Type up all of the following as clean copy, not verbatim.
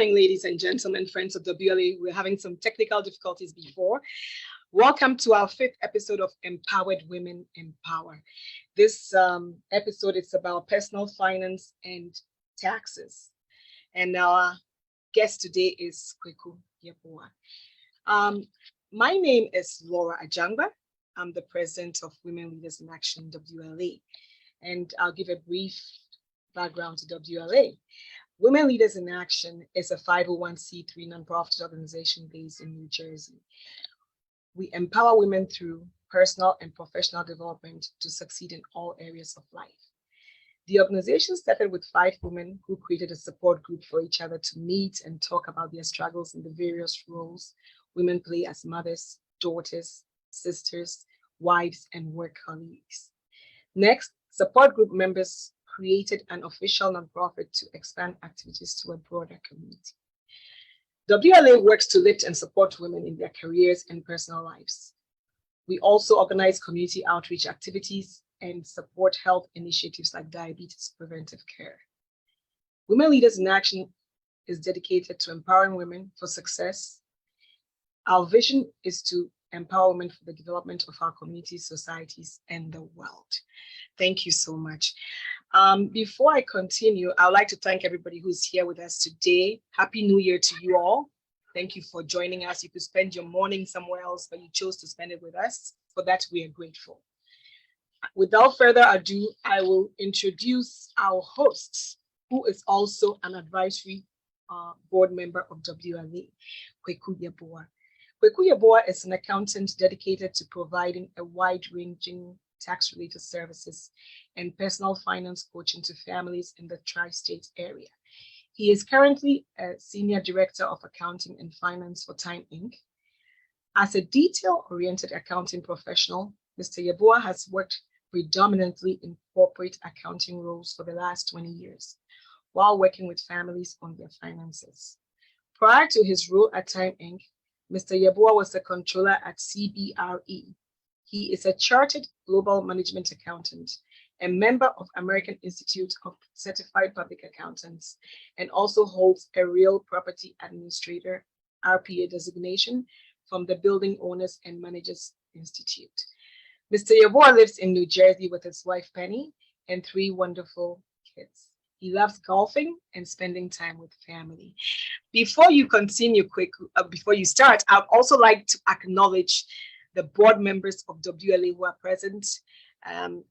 morning, ladies and gentlemen, friends of WLA. We're having some technical difficulties before. Welcome to our fifth episode of Empowered Women Empower. This episode is about personal finance and taxes. And our guest today is Kweku, Yeboah. My name is Laura Adjangba. I'm the president of Women Leaders in Action, WLA. And I'll give a brief background to WLA. Women Leaders in Action is a 501c3 nonprofit organization based in New Jersey. We empower women through personal and professional development to succeed in all areas of life. The organization started with 5 women who created a support group for each other to meet and talk about their struggles in the various roles women play as mothers, daughters, sisters, wives, and work colleagues. Next, support group members created an official nonprofit to expand activities to a broader community. WLA works to lift and support women in their careers and personal lives. We also organize community outreach activities and support health initiatives like diabetes preventive care. Women Leaders in Action is dedicated to empowering women for success. Our vision is to empower women for the development of our communities, societies, and the world. Thank you so much. Before I continue, I would like to thank everybody who's here with us today. Happy New Year to you all. Thank you for joining us. You could spend your morning somewhere else, but you chose to spend it with us. For that, we are grateful. Without further ado, I will introduce our host, who is also an advisory board member of WLA, Kweku Yeboah. Kweku Yeboah is an accountant dedicated to providing a wide-ranging tax-related services and personal finance coaching to families in the tri-state area. He is currently a Senior Director of Accounting and Finance for Time Inc. As a detail-oriented accounting professional, Mr. Yeboah has worked predominantly in corporate accounting roles for the last 20 years, while working with families on their finances. Prior to his role at Time Inc., Mr. Yeboah was the controller at CBRE. He is a chartered global management accountant, a member of American Institute of Certified Public Accountants, and also holds a real property administrator, RPA designation from the Building Owners and Managers Institute. Mr. Yeboah lives in New Jersey with his wife, Penny, and 3 wonderful kids. He loves golfing and spending time with family. Before you continue, before you start, I'd also like to acknowledge the board members of WLA who are present,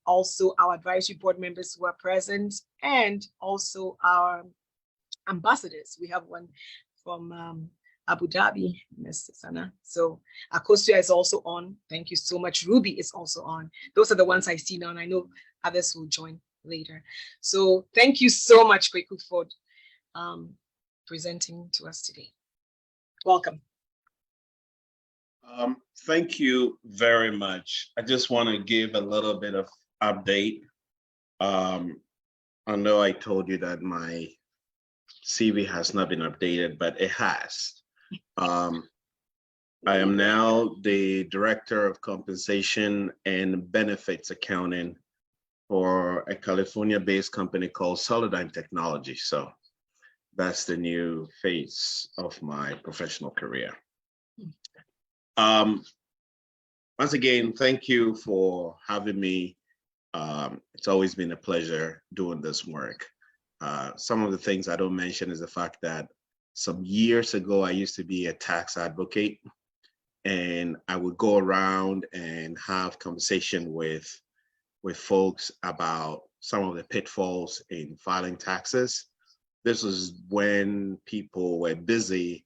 also our advisory board members who are present, and also our ambassadors. We have one from Abu Dhabi, Ms. Sana. So Akosia is also on. Thank you so much. Ruby is also on. Those are the ones I see now, and I know others will join later. So thank you so much, Kweku, for presenting to us today. Welcome. Thank you very much. I just want to give a little bit of update. I know I told you that my CV has not been updated, but it has. I am now the Director of Compensation and Benefits Accounting for a California-based company called Solidigm Technology. So that's the new phase of my professional career. Once again, thank you for having me. It's always been a pleasure doing this work. Some of the things I don't mention is the fact that some years ago, I used to be a tax advocate, and I would go around and have conversation with folks about some of the pitfalls in filing taxes. This was when people were busy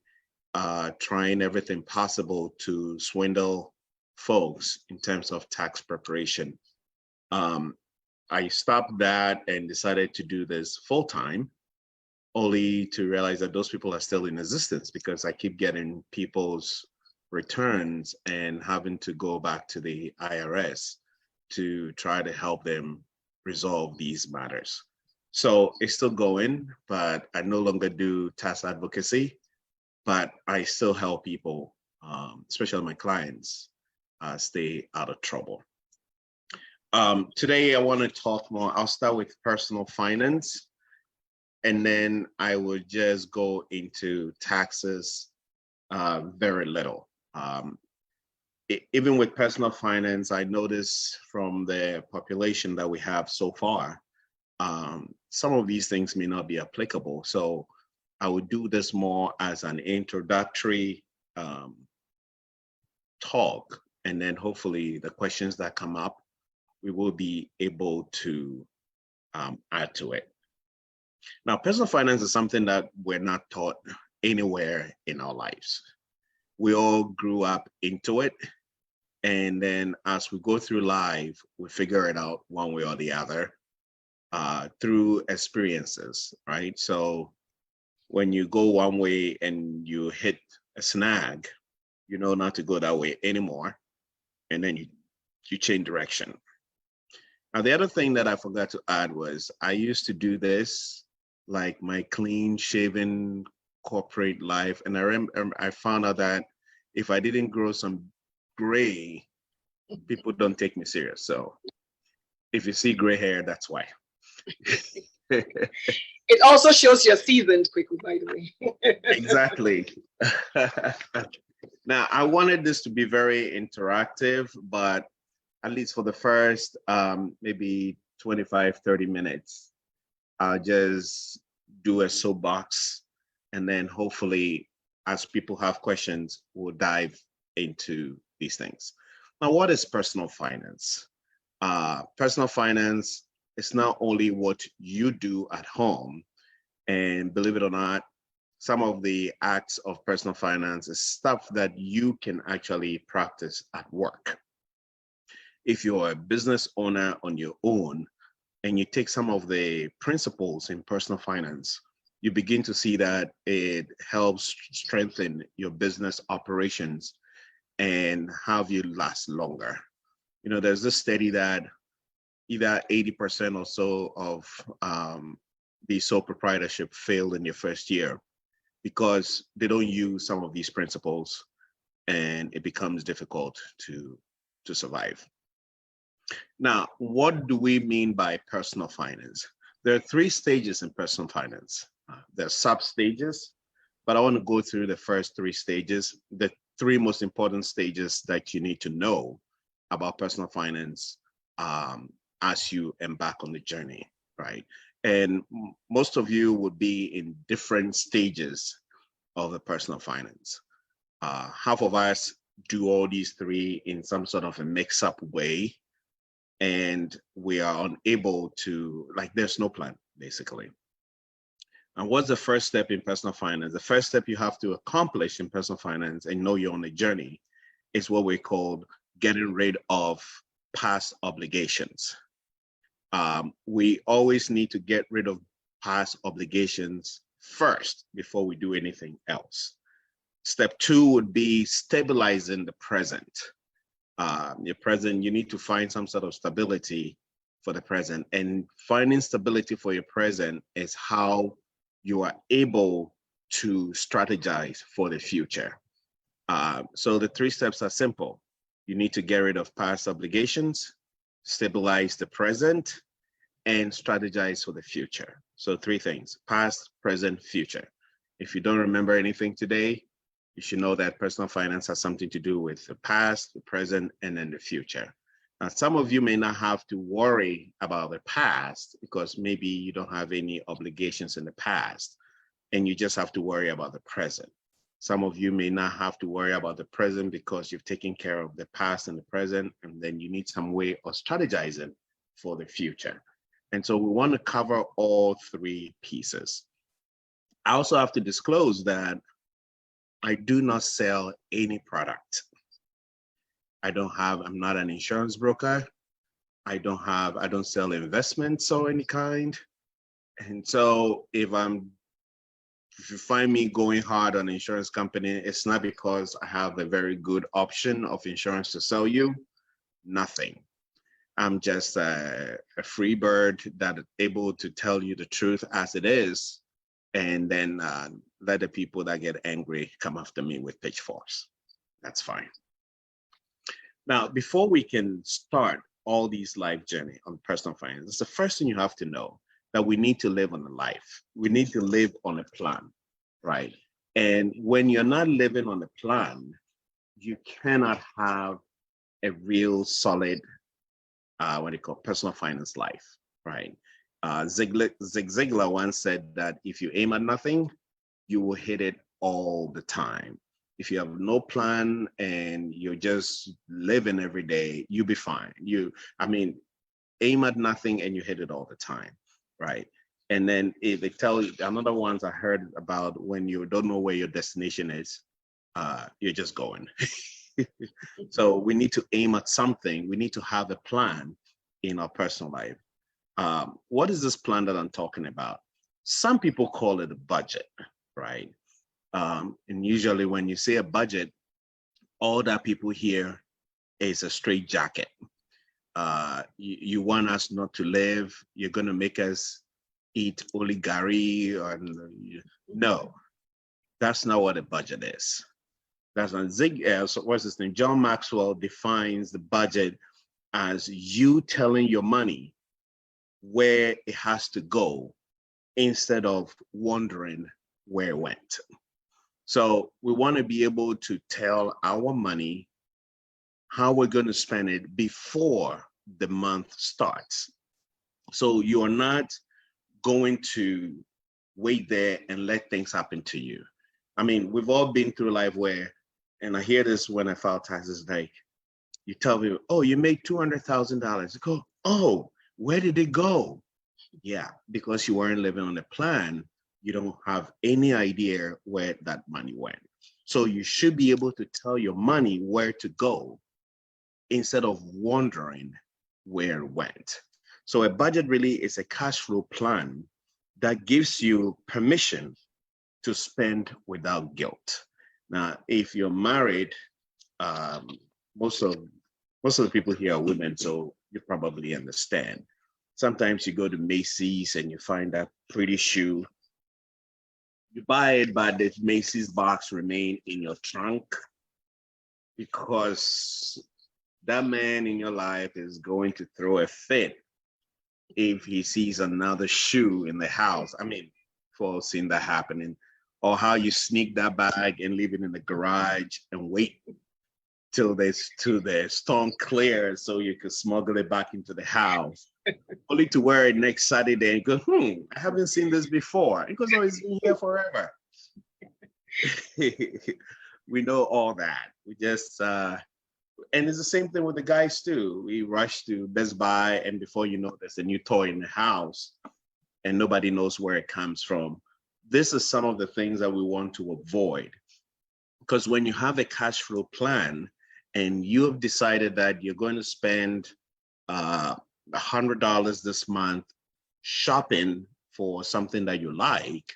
trying everything possible to swindle folks in terms of tax preparation. I stopped that and decided to do this full time, only to realize that those people are still in existence because I keep getting people's returns and having to go back to the IRS to try to help them resolve these matters. So it's still going, but I no longer do tax advocacy, but I still help people, especially my clients, stay out of trouble. Today, I want to talk more. I'll start with personal finance. And then I would just go into taxes very little. Even with personal finance, I notice from the population that we have so far, some of these things may not be applicable. So I would do this more as an introductory talk, and then hopefully the questions that come up, we will be able to add to it. Now, personal finance is something that we're not taught anywhere in our lives. We all grew up into it. And then as we go through life, we figure it out one way or the other through experiences, right? So when you go one way and you hit a snag, you know not to go that way anymore. And then you change direction. Now, the other thing that I forgot to add was I used to do this like my clean shaven corporate life. And I found out that if I didn't grow some gray, people don't take me serious. So if you see gray hair, that's why. It also shows you're seasoned, Kweku, by the way. Exactly. Now, I wanted this to be very interactive, but at least for the first maybe 25, 30 minutes, I'll just do a soapbox. And then hopefully, as people have questions, we'll dive into these things. Now, what is personal finance? Personal finance is not only what you do at home, and believe it or not, some of the acts of personal finance is stuff that you can actually practice at work. If you're a business owner on your own and you take some of the principles in personal finance, you begin to see that it helps strengthen your business operations and have you last longer. You know, there's this study that either 80% or so of the sole proprietorship failed in your first year because they don't use some of these principles, and it becomes difficult to survive. Now, what do we mean by personal finance? There are 3 stages in personal finance. There are sub stages, but I want to go through the first 3 stages, the 3 most important stages that you need to know about personal finance as you embark on the journey, right? And most of you would be in different stages of the personal finance. Half of us do all these 3 in some sort of a mix-up way, and we are unable to, like, there's no plan, basically. And what's the first step in personal finance? The first step you have to accomplish in personal finance and know you're on a journey is what we call getting rid of past obligations. We always need to get rid of past obligations first before we do anything else. Step 2 would be stabilizing the present. Your present, you need to find some sort of stability for the present, and finding stability for your present is how you are able to strategize for the future. So the 3 steps are simple. You need to get rid of past obligations, stabilize the present, and strategize for the future. So 3 things: past, present, future. If you don't remember anything today, you should know that personal finance has something to do with the past, the present, and then the future. Now, some of you may not have to worry about the past because maybe you don't have any obligations in the past, and you just have to worry about the present. Some of you may not have to worry about the present because you've taken care of the past and the present, and then you need some way of strategizing for the future. And so we want to cover all 3 pieces. I also have to disclose that I do not sell any product. I'm not an insurance broker. I don't sell investments of any kind. And so if you find me going hard on an insurance company, it's not because I have a very good option of insurance to sell you. Nothing. I'm just a free bird that is able to tell you the truth as it is, and then let the people that get angry come after me with pitchforks. That's fine. Now, before we can start all these life journey on personal finance, the first thing you have to know that we need to live on a life. We need to live on a plan, right? And when you're not living on a plan, you cannot have a real solid, what do you call, personal finance life, right? Zig Ziglar once said that if you aim at nothing, you will hit it all the time. If you have no plan and you're just living every day, you'll be fine. Aim at nothing and you hit it all the time, right? And then if they tell you, another ones I heard about, when you don't know where your destination is, you're just going. So we need to aim at something. We need to have a plan in our personal life. What is this plan that I'm talking about? Some people call it a budget, right? And usually when you say a budget, all that people hear is a straight jacket. You want us not to live. You're going to make us eat oligari. No, that's not what a budget is. That's not what's his name? John Maxwell defines the budget as you telling your money where it has to go instead of wondering where it went. So we want to be able to tell our money how we're going to spend it before the month starts. So you're not going to wait there and let things happen to you. I mean, we've all been through life where, and I hear this when I file taxes, like you tell me, oh, you made $200,000. You go, oh, where did it go? Yeah, because you weren't living on a plan, you don't have any idea where that money went. So you should be able to tell your money where to go instead of wondering where it went. So a budget really is a cash flow plan that gives you permission to spend without guilt. Now, if you're married, most of the people here are women, so you probably understand. Sometimes you go to Macy's and you find that pretty shoe. You buy it, but the Macy's box remain in your trunk because that man in your life is going to throw a fit if he sees another shoe in the house. I mean, we've all seen that happening. Or how you sneak that bag and leave it in the garage and wait till the storm clears so you can smuggle it back into the house, only to wear it next Saturday and go, I haven't seen this before. It goes, oh, it's been here forever. We know all that. We just, and it's the same thing with the guys too. We rush to Best Buy and before you know, there's a new toy in the house and nobody knows where it comes from. This is some of the things that we want to avoid. Because when you have a cash flow plan and you have decided that you're going to spend $100 this month shopping for something that you like,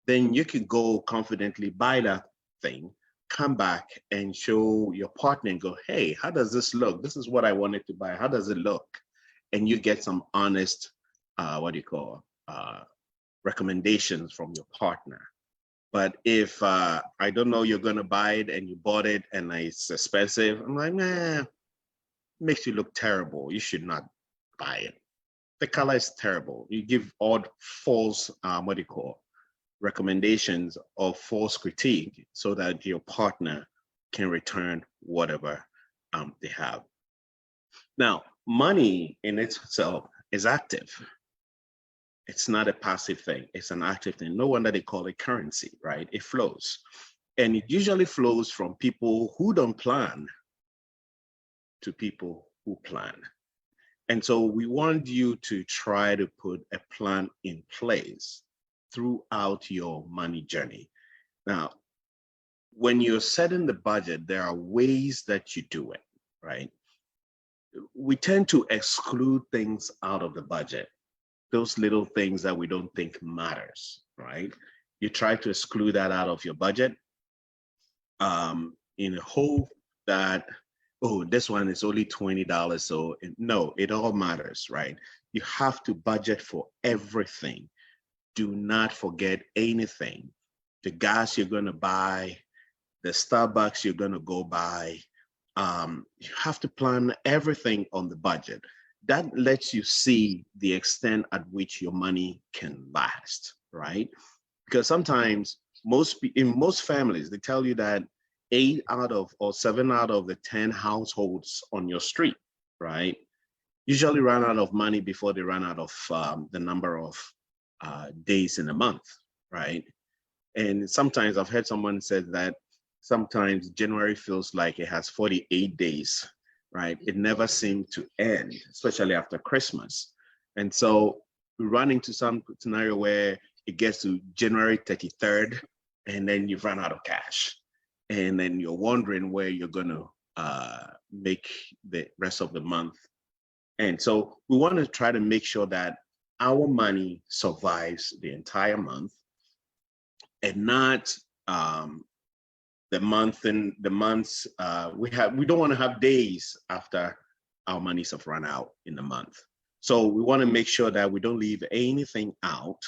then you can go confidently buy that thing, come back and show your partner and go, hey, how does this look? This is what I wanted to buy. How does it look? And you get some honest, recommendations from your partner. But if I don't know you're going to buy it and you bought it and it's expensive, I'm like, nah, it makes you look terrible. You should not buy it. The color is terrible. You give odd false, recommendations or false critique so that your partner can return whatever they have. Now, money in itself is active. It's not a passive thing. It's an active thing. No wonder they call it currency, right? It flows. And it usually flows from people who don't plan to people who plan. And so we want you to try to put a plan in place throughout your money journey. Now, when you're setting the budget, there are ways that you do it, right? We tend to exclude things out of the budget. Those little things that we don't think matters, right? You try to exclude that out of your budget in a hope that, oh, this one is only $20. So no, it all matters, right? You have to budget for everything. Do not forget anything. The gas you're going to buy, the Starbucks you're going to go buy. You have to plan everything on the budget. that lets you see the extent at which your money can last, right? Because sometimes in most families, they tell you that 7 out of the 10 households on your street, right, usually run out of money before they run out of the number of days in a month, right? And sometimes I've heard someone say that sometimes January feels like it has 48 days, right? It never seemed to end, especially after Christmas. And so we run into some scenario where it gets to January 33rd, and then you've run out of cash. And then you're wondering where you're going to make the rest of the month. And so we want to try to make sure that our money survives the entire month, and not the months we don't want to have days after our monies have run out in the month. So we want to make sure that we don't leave anything out.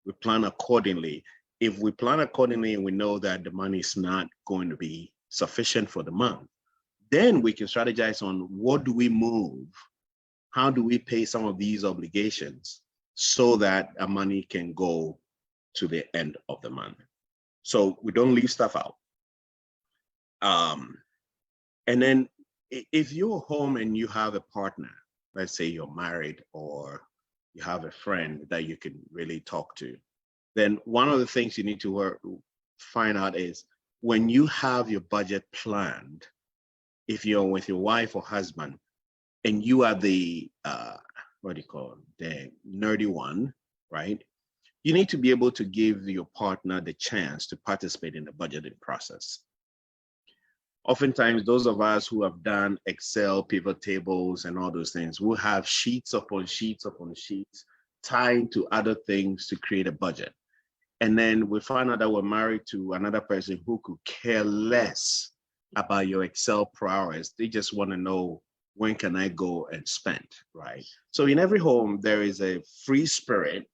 We plan accordingly. If we plan accordingly and we know that the money is not going to be sufficient for the month, then we can strategize on what do we move, how do we pay some of these obligations so that our money can go to the end of the month. So we don't leave stuff out. And then if you're home and you have a partner, let's say you're married or you have a friend that you can really talk to, then one of the things you need to find out is when you have your budget planned, if you're with your wife or husband and you are the, the nerdy one, right? You need to be able to give your partner the chance to participate in the budgeting process. Oftentimes, those of us who have done Excel pivot tables and all those things will have sheets upon sheets upon sheets tying to other things to create a budget. And then we find out that we're married to another person who could care less about your Excel prowess. They just want to know, when can I go and spend, right? So in every home, there is a free spirit,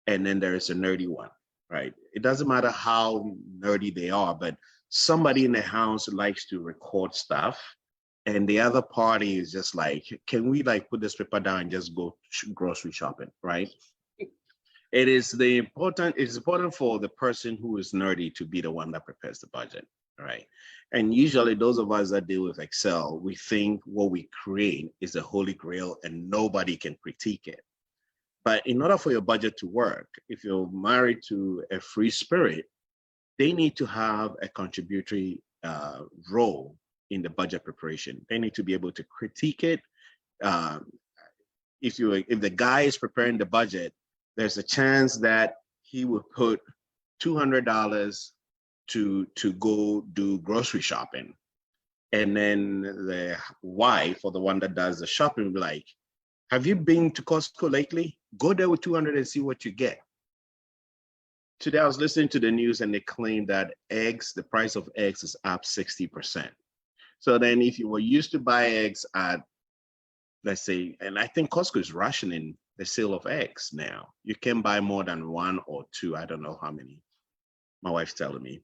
and then there is a nerdy one, right? It doesn't matter how nerdy they are, but somebody in the house likes to record stuff, and the other party is just like, can we like put this paper down and just go grocery shopping, right? It's important for the person who is nerdy to be the one that prepares the budget, right? And usually those of us that deal with Excel, we think what we create is the holy grail and nobody can critique it. But in order for your budget to work, if you're married to a free spirit, they need to have a contributory role in the budget preparation. They need to be able to critique it. If the guy is preparing the budget, there's a chance that he will put $200 to go do grocery shopping. And then the wife, or the one that does the shopping, will be like, have you been to Costco lately? Go there with 200 and see what you get. Today, I was listening to the news and they claimed that the price of eggs is up 60%. So then if you were used to buy eggs at, let's say, and I think Costco is rationing the sale of eggs now. You can buy more than one or two. I don't know how many. My wife's telling me.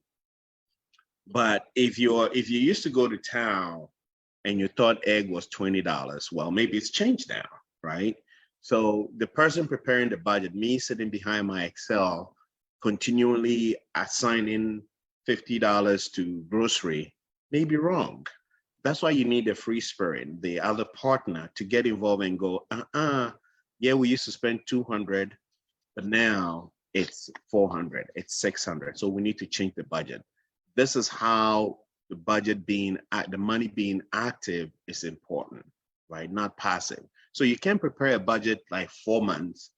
But if you used to go to town and you thought egg was $20, well, maybe it's changed now, right? So the person preparing the budget, me sitting behind my Excel, continually assigning $50 to grocery, may be wrong. That's why you need a free spirit, the other partner, to get involved and go, yeah, we used to spend 200, but now it's 400, it's 600. So we need to change the budget. This is how the money being active is important, right? Not passive. So you can't prepare a budget like 4 months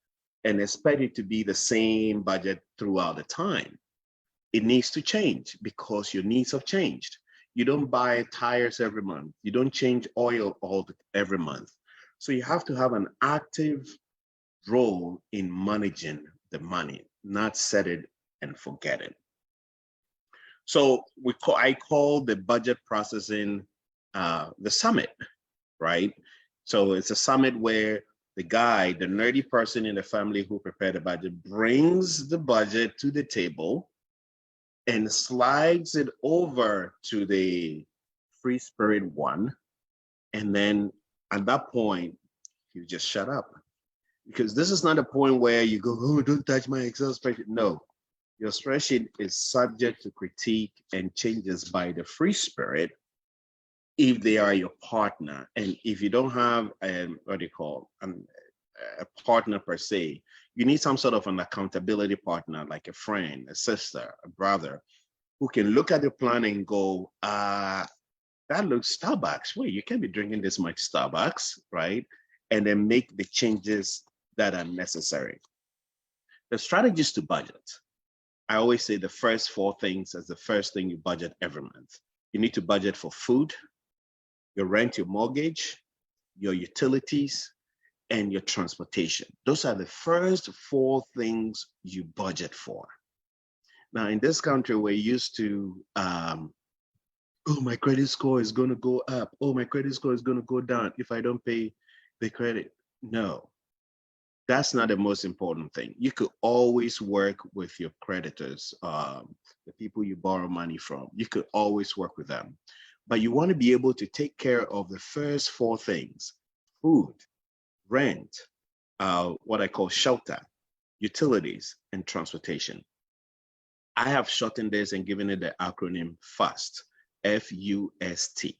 and expect it to be the same budget throughout the time. It needs to change because your needs have changed. You don't buy tires every month. You don't change oil every month. So you have to have an active role in managing the money, not set it and forget it. So I call the budget processing the summit, right? So it's a summit where the guy, the nerdy person in the family who prepared the budget, brings the budget to the table and slides it over to the free spirit one. And then at that point, you just shut up. Because this is not a point where you go, oh, don't touch my Excel spreadsheet. No, your spreadsheet is subject to critique and changes by the free spirit if they are your partner. And if you don't have what do you call a partner per se, you need some sort of an accountability partner, like a friend, a sister, a brother, who can look at the plan and go, that looks Starbucks. Wait, you can't be drinking this much Starbucks, right? And then make the changes that are necessary. The strategy is to budget. I always say the first 4 things as the first thing you budget every month. You need to budget for food, your rent, your mortgage, your utilities, and your transportation. Those are the first 4 things you budget for. Now, in this country, we're used to, oh, my credit score is going to go up. Oh, my credit score is going to go down if I don't pay the credit. No, that's not the most important thing. You could always work with your creditors, the people you borrow money from. You could always work with them. But you want to be able to take care of the first 4 things: food, rent, what I call shelter, utilities, and transportation. I have shortened this and given it the acronym FUST, F-U-S-T,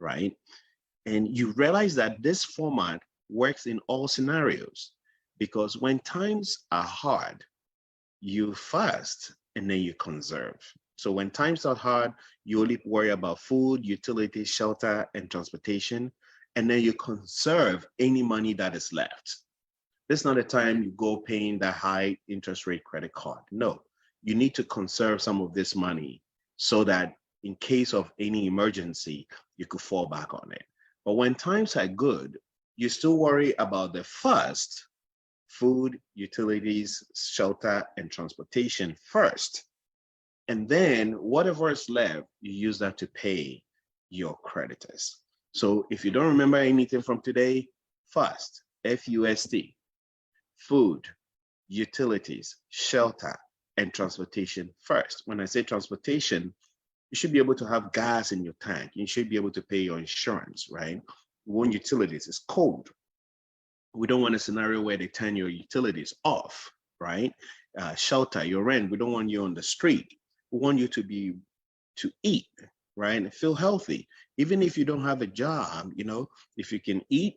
right? And you realize that this format works in all scenarios, because when times are hard, you fast and then you conserve. So when times are hard, you only worry about food, utilities, shelter, and transportation, and then you conserve any money that is left. This is not a time you go paying that high interest rate credit card. No, you need to conserve some of this money so that in case of any emergency, you could fall back on it. But when times are good, you still worry about the first: food, utilities, shelter, and transportation first. And then whatever is left, you use that to pay your creditors. So if you don't remember anything from today, FUST, F-U-S-T, food, utilities, shelter, and transportation first. When I say transportation, you should be able to have gas in your tank. You should be able to pay your insurance, right? We want utilities. It's cold. We don't want a scenario where they turn your utilities off, right? Shelter, your rent. We don't want you on the street. We want you to eat, right? And feel healthy. Even if you don't have a job, if you can eat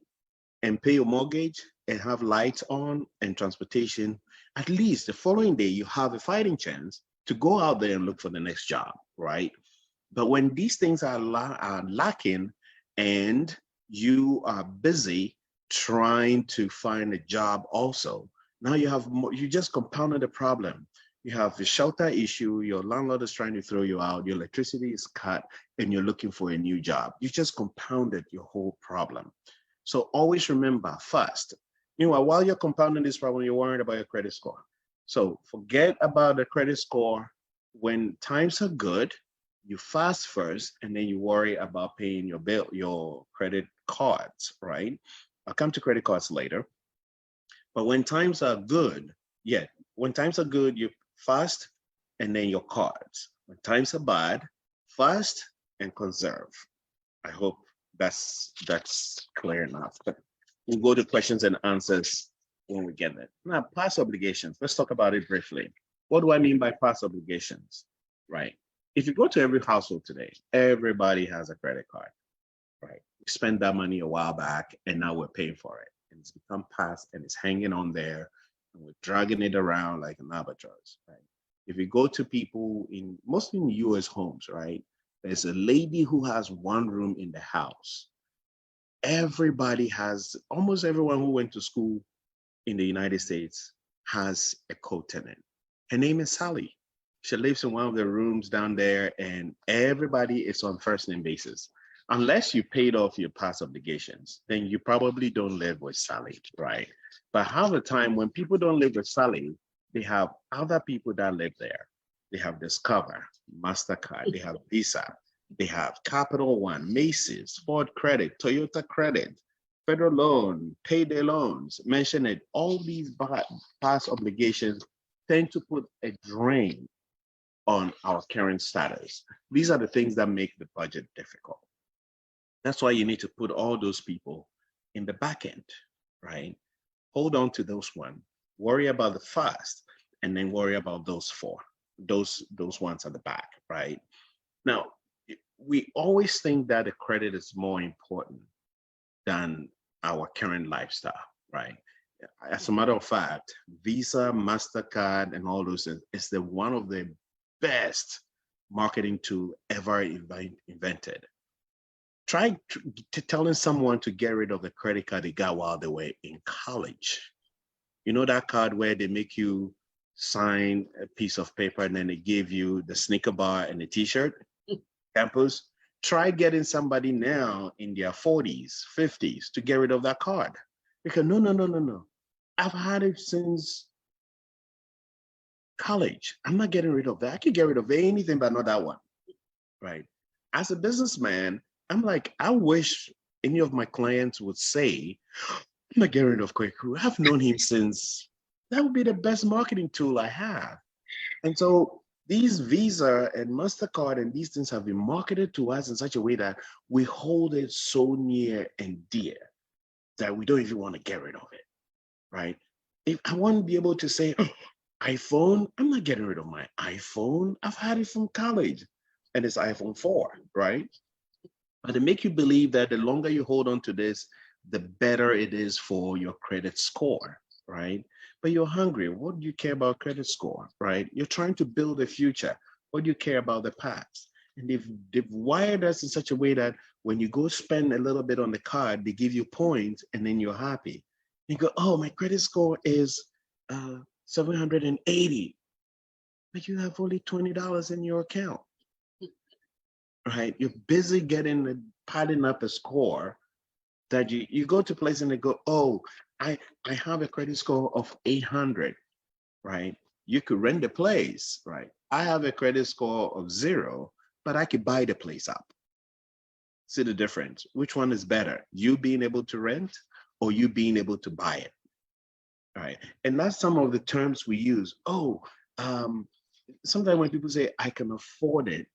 and pay your mortgage and have lights on and transportation, at least the following day you have a fighting chance to go out there and look for the next job, right? But when these things are lacking and you are busy trying to find a job also, now you have more, you just compounded the problem. You have the shelter issue, your landlord is trying to throw you out, your electricity is cut, and you're looking for a new job. You just compounded your whole problem. So always remember, first, meanwhile, while you're compounding this problem, you're worried about your credit score. So forget about the credit score. When times are good, you fast first, and then you worry about paying your bill, your credit cards, right? I'll come to credit cards later. But when times are good, when times are good, you fast and then your cards. When times are bad, fast and conserve. I hope that's clear enough. But we'll go to questions and answers when we get there. Now, past obligations. Let's talk about it briefly. What do I mean by past obligations, right? If you go to every household today, everybody has a credit card, right? We spent that money a while back and now we're paying for it. And it's become past and it's hanging on there and we're dragging it around like an albatross, right? If you go to people mostly in US homes, right? There's a lady who has one room in the house. Almost everyone who went to school in the United States has a co-tenant. Her name is Sally. She lives in one of the rooms down there and everybody is on first name basis. Unless you paid off your past obligations, then you probably don't live with Sally, right? But half the time when people don't live with Sally, they have other people that live there. They have Discover, MasterCard, they have Visa, they have Capital One, Macy's, Ford Credit, Toyota Credit, Federal Loan, Payday Loans, mention it. All these past obligations tend to put a drain on our current status. These are the things that make the budget difficult. That's why you need to put all those people in the back end, right? Hold on to those one. Worry about the first, and then worry about those four, those ones at the back, right? Now, we always think that the credit is more important than our current lifestyle, right? As a matter of fact, Visa, MasterCard, and all those is the one of the best marketing tool ever invented. Try to telling someone to get rid of the credit card they got while they were in college. You know that card where they make you sign a piece of paper and then they give you the sneaker bar and the t-shirt, campus? Try getting somebody now in their 40s, 50s to get rid of that card. Because no, no, no, no, no. I've had it since college. I'm not getting rid of that. I can get rid of anything, but not that one, right? As a businessman, I'm like, I wish any of my clients would say, I'm not getting rid of Kweku. I've known him since. That would be the best marketing tool I have. And so these Visa and MasterCard and these things have been marketed to us in such a way that we hold it so near and dear that we don't even want to get rid of it, right? If I want to be able to say, oh, iPhone, I'm not getting rid of my iPhone. I've had it from college and it's iPhone 4, right? But they make you believe that the longer you hold on to this, the better it is for your credit score, right? But you're hungry. What do you care about credit score, right? You're trying to build a future. What do you care about the past? And they've wired us in such a way that when you go spend a little bit on the card, they give you points and then you're happy. You go, oh, my credit score is 780, but you have only $20 in your account, right? You're busy padding up a score that you go to a place and they go, oh, I have a credit score of 800, right? You could rent the place, right? I have a credit score of 0, but I could buy the place up. See the difference? Which one is better? You being able to rent or you being able to buy it, right? And that's some of the terms we use. Oh, sometimes when people say, I can afford it,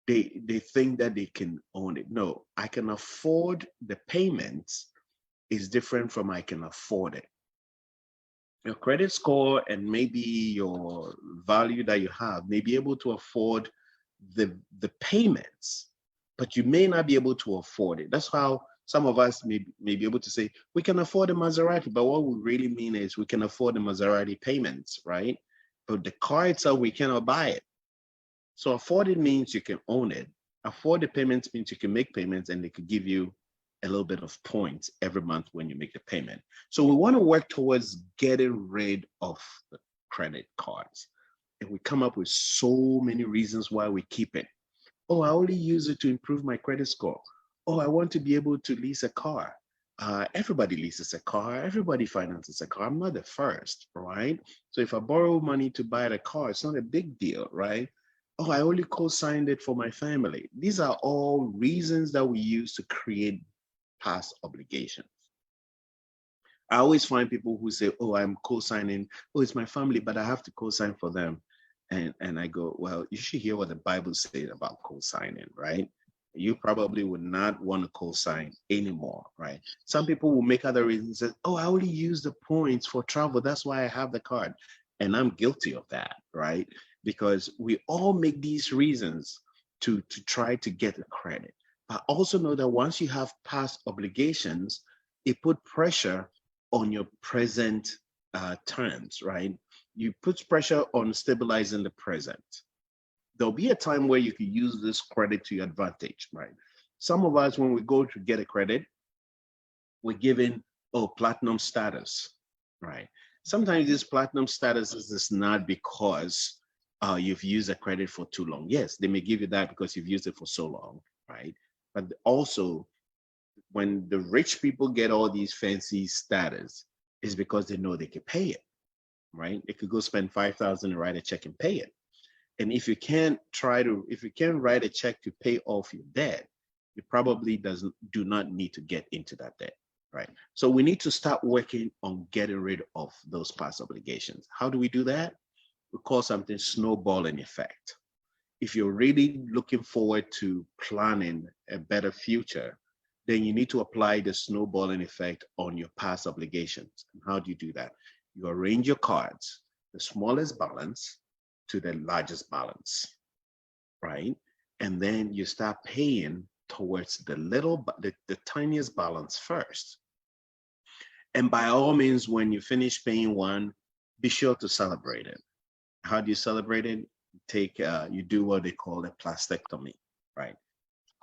they think that they can own it. No, I can afford the payments is different from I can afford it. Your credit score and maybe your value that you have may be able to afford the payments, but you may not be able to afford it. That's how some of us may be able to say, we can afford a Maserati, but what we really mean is we can afford the Maserati payments, right? But the car itself, we cannot buy it. So afford it means you can own it. Afford the payments means you can make payments and they could give you a little bit of points every month when you make the payment. So we want to work towards getting rid of the credit cards. And we come up with so many reasons why we keep it. Oh, I only use it to improve my credit score. Oh, I want to be able to lease a car. Everybody leases a car. Everybody finances a car. I'm not the first, right? So if I borrow money to buy the car, it's not a big deal, right? Oh, I only co-signed it for my family. These are all reasons that we use to create past obligations. I always find people who say, oh, I'm co-signing, oh, it's my family, but I have to co-sign for them. And I go, well, you should hear what the Bible says about co-signing, right? You probably would not want to co-sign anymore, right? Some people will make other reasons, say, oh, I only use the points for travel. That's why I have the card. And I'm guilty of that, right? Because we all make these reasons to try to get the credit. But also know that once you have past obligations, it put pressure on your present terms, right? You put pressure on stabilizing the present. There'll be a time where you can use this credit to your advantage, right? Some of us, when we go to get a credit, we're given, oh, platinum status, right? Sometimes this platinum status is not because you've used a credit for too long. Yes, they may give you that because you've used it for so long, right? But also, when the rich people get all these fancy status, is because they know they can pay it, right? They could go spend $5,000 and write a check and pay it. And if you can't write a check to pay off your debt, you probably do not need to get into that debt, right? So we need to start working on getting rid of those past obligations. How do we do that? We call something snowballing effect. If you're really looking forward to planning a better future, then you need to apply the snowballing effect on your past obligations. And how do you do that? You arrange your cards, the smallest balance to the largest balance, right? And then you start paying towards the tiniest balance first. And by all means, when you finish paying one, be sure to celebrate it. How do you celebrate it? You do what they call a plastectomy, right?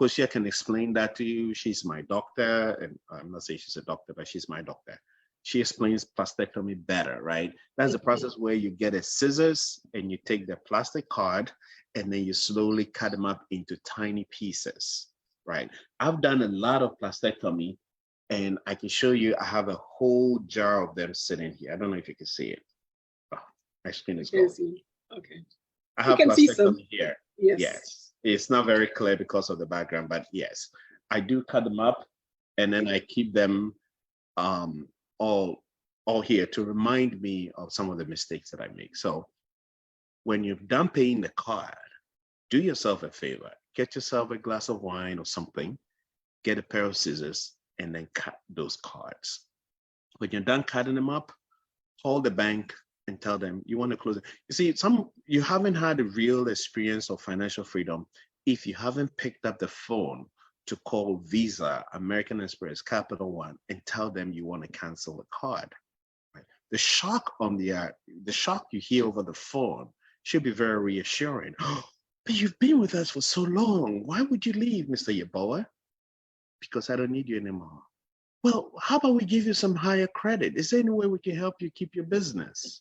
Kosia can explain that to you. She's my doctor, and I'm not saying she's a doctor, but she's my doctor. She explains plastectomy better, right? That's the process where you get a scissors and you take the plastic card and then you slowly cut them up into tiny pieces, right? I've done a lot of plastectomy and I can show you, I have a whole jar of them sitting here. I don't know if you can see it. Oh, my screen is gone. Okay. I have can see plastectomy some here. Yes. It's not very clear because of the background, but yes, I do cut them up and then I keep them all here to remind me of some of the mistakes that I make. So when you're done paying the card, do yourself a favor, get yourself a glass of wine or something, get a pair of scissors, and then cut those cards. When you're done cutting them up, call the bank and tell them you want to close it. You see, you haven't had a real experience of financial freedom if you haven't picked up the phone to call Visa, American Express, Capital One, and tell them you want to cancel the card. Right? The shock you hear over the phone should be very reassuring. But you've been with us for so long. Why would you leave, Mr. Yeboah? Because I don't need you anymore. Well, how about we give you some higher credit? Is there any way we can help you keep your business?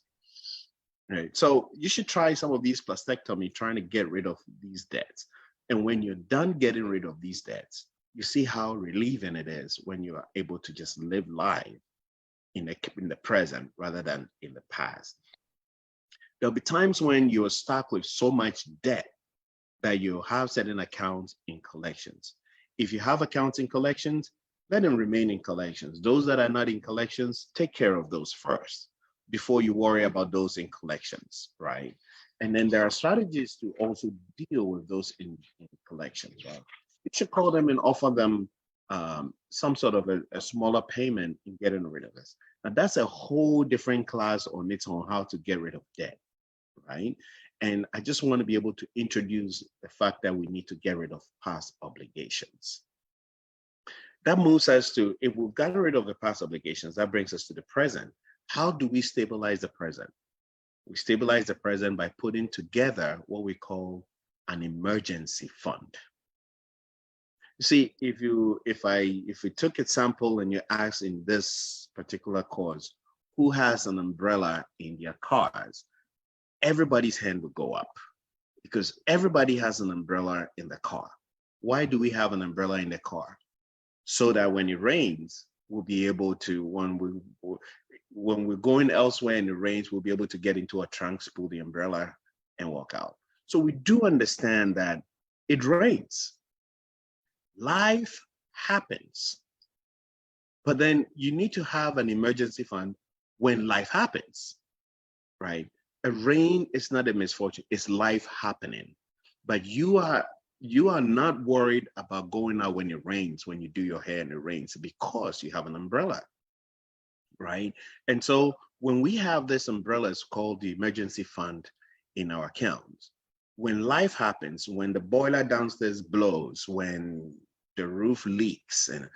Right. So you should try some of these plastectomy, trying to get rid of these debts. And when you're done getting rid of these debts, you see how relieving it is when you are able to just live life in the present rather than in the past. There'll be times when you're stuck with so much debt that you have certain accounts in collections. If you have accounts in collections, let them remain in collections. Those that are not in collections, take care of those first before you worry about those in collections, right? And then there are strategies to also deal with those in collections, right? You should call them and offer them some sort of a smaller payment in getting rid of this. Now that's a whole different class on its own, how to get rid of debt, right? And I just want to be able to introduce the fact that we need to get rid of past obligations. That moves us to, if we've gotten rid of the past obligations, that brings us to the present. How do we stabilize the present? We stabilize the present by putting together what we call an emergency fund. You see, if we took a sample and you ask in this particular course, who has an umbrella in their cars, everybody's hand would go up because everybody has an umbrella in the car. Why do we have an umbrella in the car? So that when it rains, we'll be able to, when we're going elsewhere in the rains, we'll be able to get into our trunks, pull the umbrella, and walk out. So we do understand that it rains. Life happens. But then you need to have an emergency fund when life happens, right? A rain is not a misfortune, it's life happening. But you are not worried about going out when it rains, when you do your hair and it rains, because you have an umbrella, right? And so when we have this umbrella, it's called the emergency fund in our accounts. When life happens, when the boiler downstairs blows, when the roof leaks, and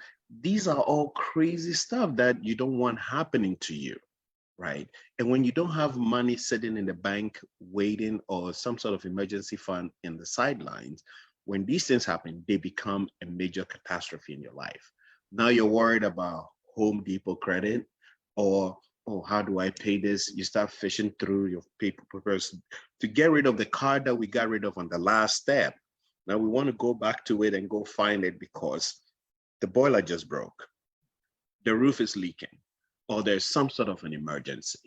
these are all crazy stuff that you don't want happening to you, right? And when you don't have money sitting in the bank waiting, or some sort of emergency fund in the sidelines, when these things happen, they become a major catastrophe in your life. Now you're worried about Home Depot credit, or, oh, how do I pay this? You start fishing through your papers to get rid of the card that we got rid of on the last step. Now we want to go back to it and go find it because the boiler just broke, the roof is leaking, or there's some sort of an emergency.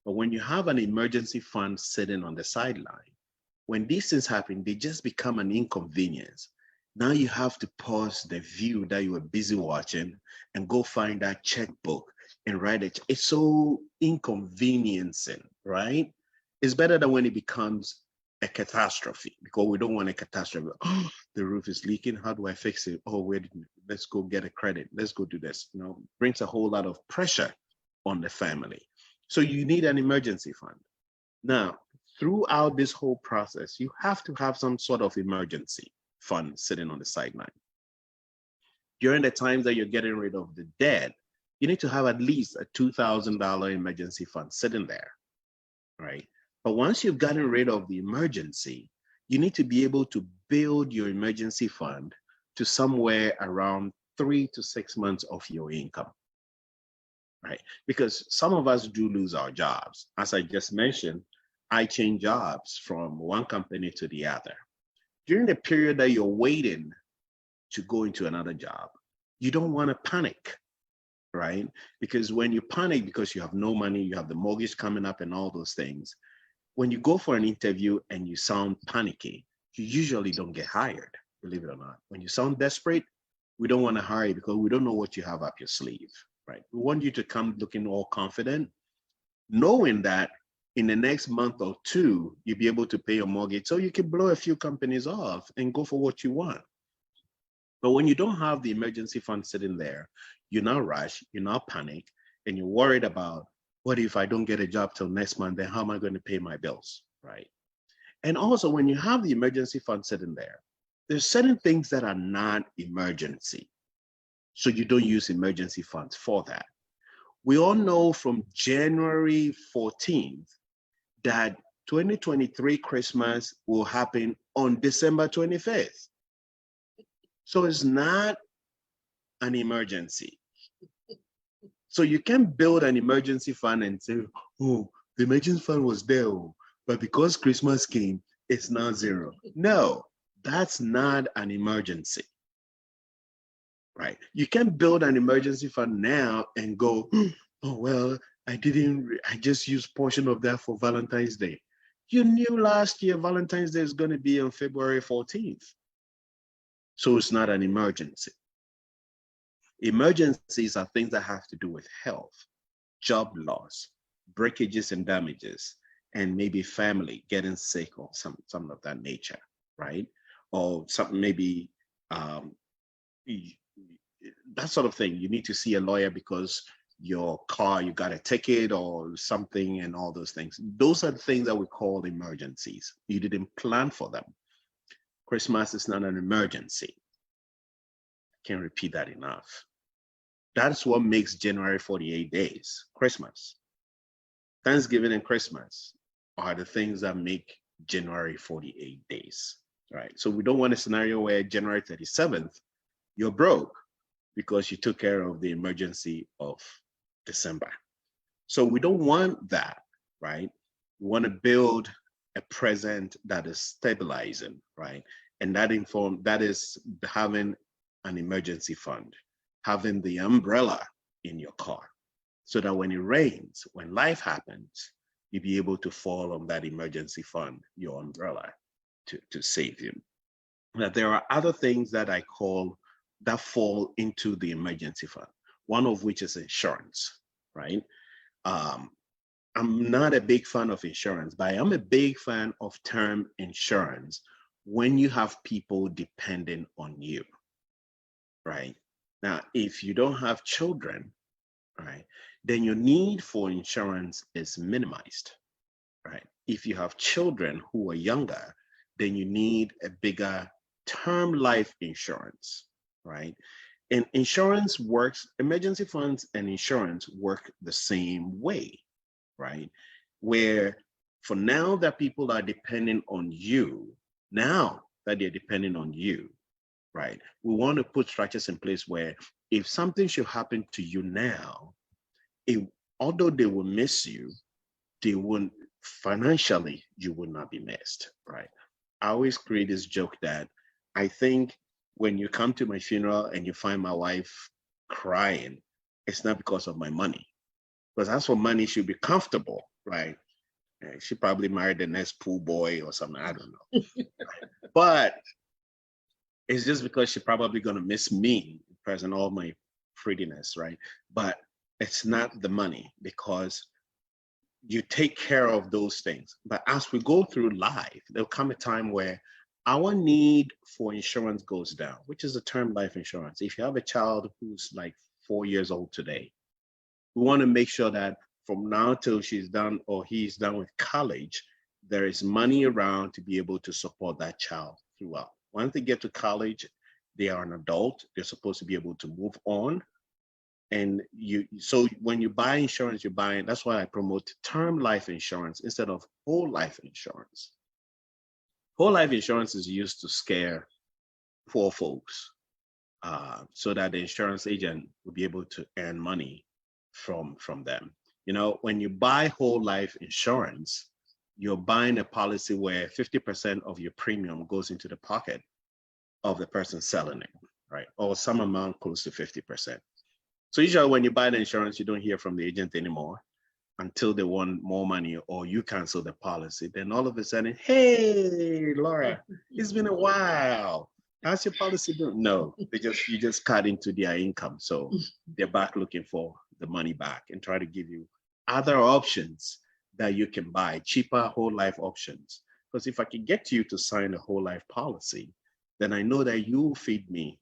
But when you have an emergency fund sitting on the sideline, when these things happen, they just become an inconvenience. Now you have to pause the view that you were busy watching and go find that checkbook and write it. It's so inconveniencing, right? It's better than when it becomes a catastrophe, because we don't want a catastrophe. Oh, the roof is leaking. How do I fix it? Oh, let's go get a credit. Let's go do this. Brings a whole lot of pressure on the family. So you need an emergency fund. Now, throughout this whole process, you have to have some sort of emergency fund sitting on the sideline. During the times that you're getting rid of the debt, you need to have at least a $2,000 emergency fund sitting there, right? But once you've gotten rid of the emergency, you need to be able to build your emergency fund to somewhere around 3 to 6 months of your income, right? Because some of us do lose our jobs. As I just mentioned, I changed jobs from one company to the other. During the period that you're waiting to go into another job, you don't want to panic, right? Because when you panic because you have no money, you have the mortgage coming up and all those things, when you go for an interview and you sound panicky, you usually don't get hired, believe it or not. When you sound desperate, we don't want to hire you because we don't know what you have up your sleeve, right? We want you to come looking all confident, knowing that in the next month or two, you'll be able to pay your mortgage so you can blow a few companies off and go for what you want. But when you don't have the emergency fund sitting there, you're not rush, you're not panic, and you're worried about, what if I don't get a job till next month, then how am I going to pay my bills, right? And also when you have the emergency fund sitting there, there's certain things that are not emergency. So you don't use emergency funds for that. We all know from January 14th that 2023 Christmas will happen on December 25th. So it's not an emergency. So you can build an emergency fund and say, oh, the emergency fund was there, but because Christmas came, it's now zero. No, that's not an emergency, right? You can build an emergency fund now and go, oh, well, I just used portion of that for Valentine's Day. You knew last year Valentine's Day is going to be on February 14th. So it's not an emergency. Emergencies are things that have to do with health, job loss, breakages and damages, and maybe family getting sick or something of that nature, right? Or something maybe that sort of thing. You need to see a lawyer because your car, you got a ticket or something and all those things. Those are the things that we call emergencies. You didn't plan for them. Christmas is not an emergency. Can't repeat that enough. That's what makes January 48 days, Christmas. Thanksgiving and Christmas are the things that make January 48 days, right? So we don't want a scenario where January 37th, you're broke because you took care of the emergency of December. So we don't want that, right? We want to build a present that is stabilizing, right? And that is having an emergency fund, having the umbrella in your car, so that when it rains, when life happens, you'll be able to fall on that emergency fund, your umbrella, to save you. Now, there are other things that I call that fall into the emergency fund, one of which is insurance, right? I'm not a big fan of insurance, but I am a big fan of term insurance when you have people depending on you, right? Now, if you don't have children, right, then your need for insurance is minimized, right? If you have children who are younger, then you need a bigger term life insurance, right? And insurance works, emergency funds and insurance work the same way, right? Where for now that people are depending on you, now that they're depending on you, right? We want to put structures in place where if something should happen to you now, although they will miss you, they won't, financially, you will not be missed, right? I always create this joke that I think when you come to my funeral and you find my wife crying, it's not because of my money. Because as for money, she'll be comfortable, right? She probably married the next pool boy or something, I don't know. But it's just because she's probably gonna miss me, present all my prettiness, right? But it's not the money, because you take care of those things. But as we go through life, there'll come a time where our need for insurance goes down, which is the term life insurance. If you have a child who's like 4 years old today, we want to make sure that from now till she's done or he's done with college, there is money around to be able to support that child throughout. Once they get to college, they are an adult. They're supposed to be able to move on. And so when you buy insurance, you're buying, that's why I promote term life insurance instead of whole life insurance. Whole life insurance is used to scare poor folks so that the insurance agent will be able to earn money from them. You know, when you buy whole life insurance, you're buying a policy where 50% of your premium goes into the pocket of the person selling it, right? Or some amount close to 50%. So usually when you buy the insurance, you don't hear from the agent anymore until they want more money or you cancel the policy. Then all of a sudden, hey, Laura, it's been a while. How's your policy doing? No, you just cut into their income. So they're back looking for the money back and try to give you other options that you can buy, cheaper whole life options. Because if I can get you to sign a whole life policy, then I know that you will feed me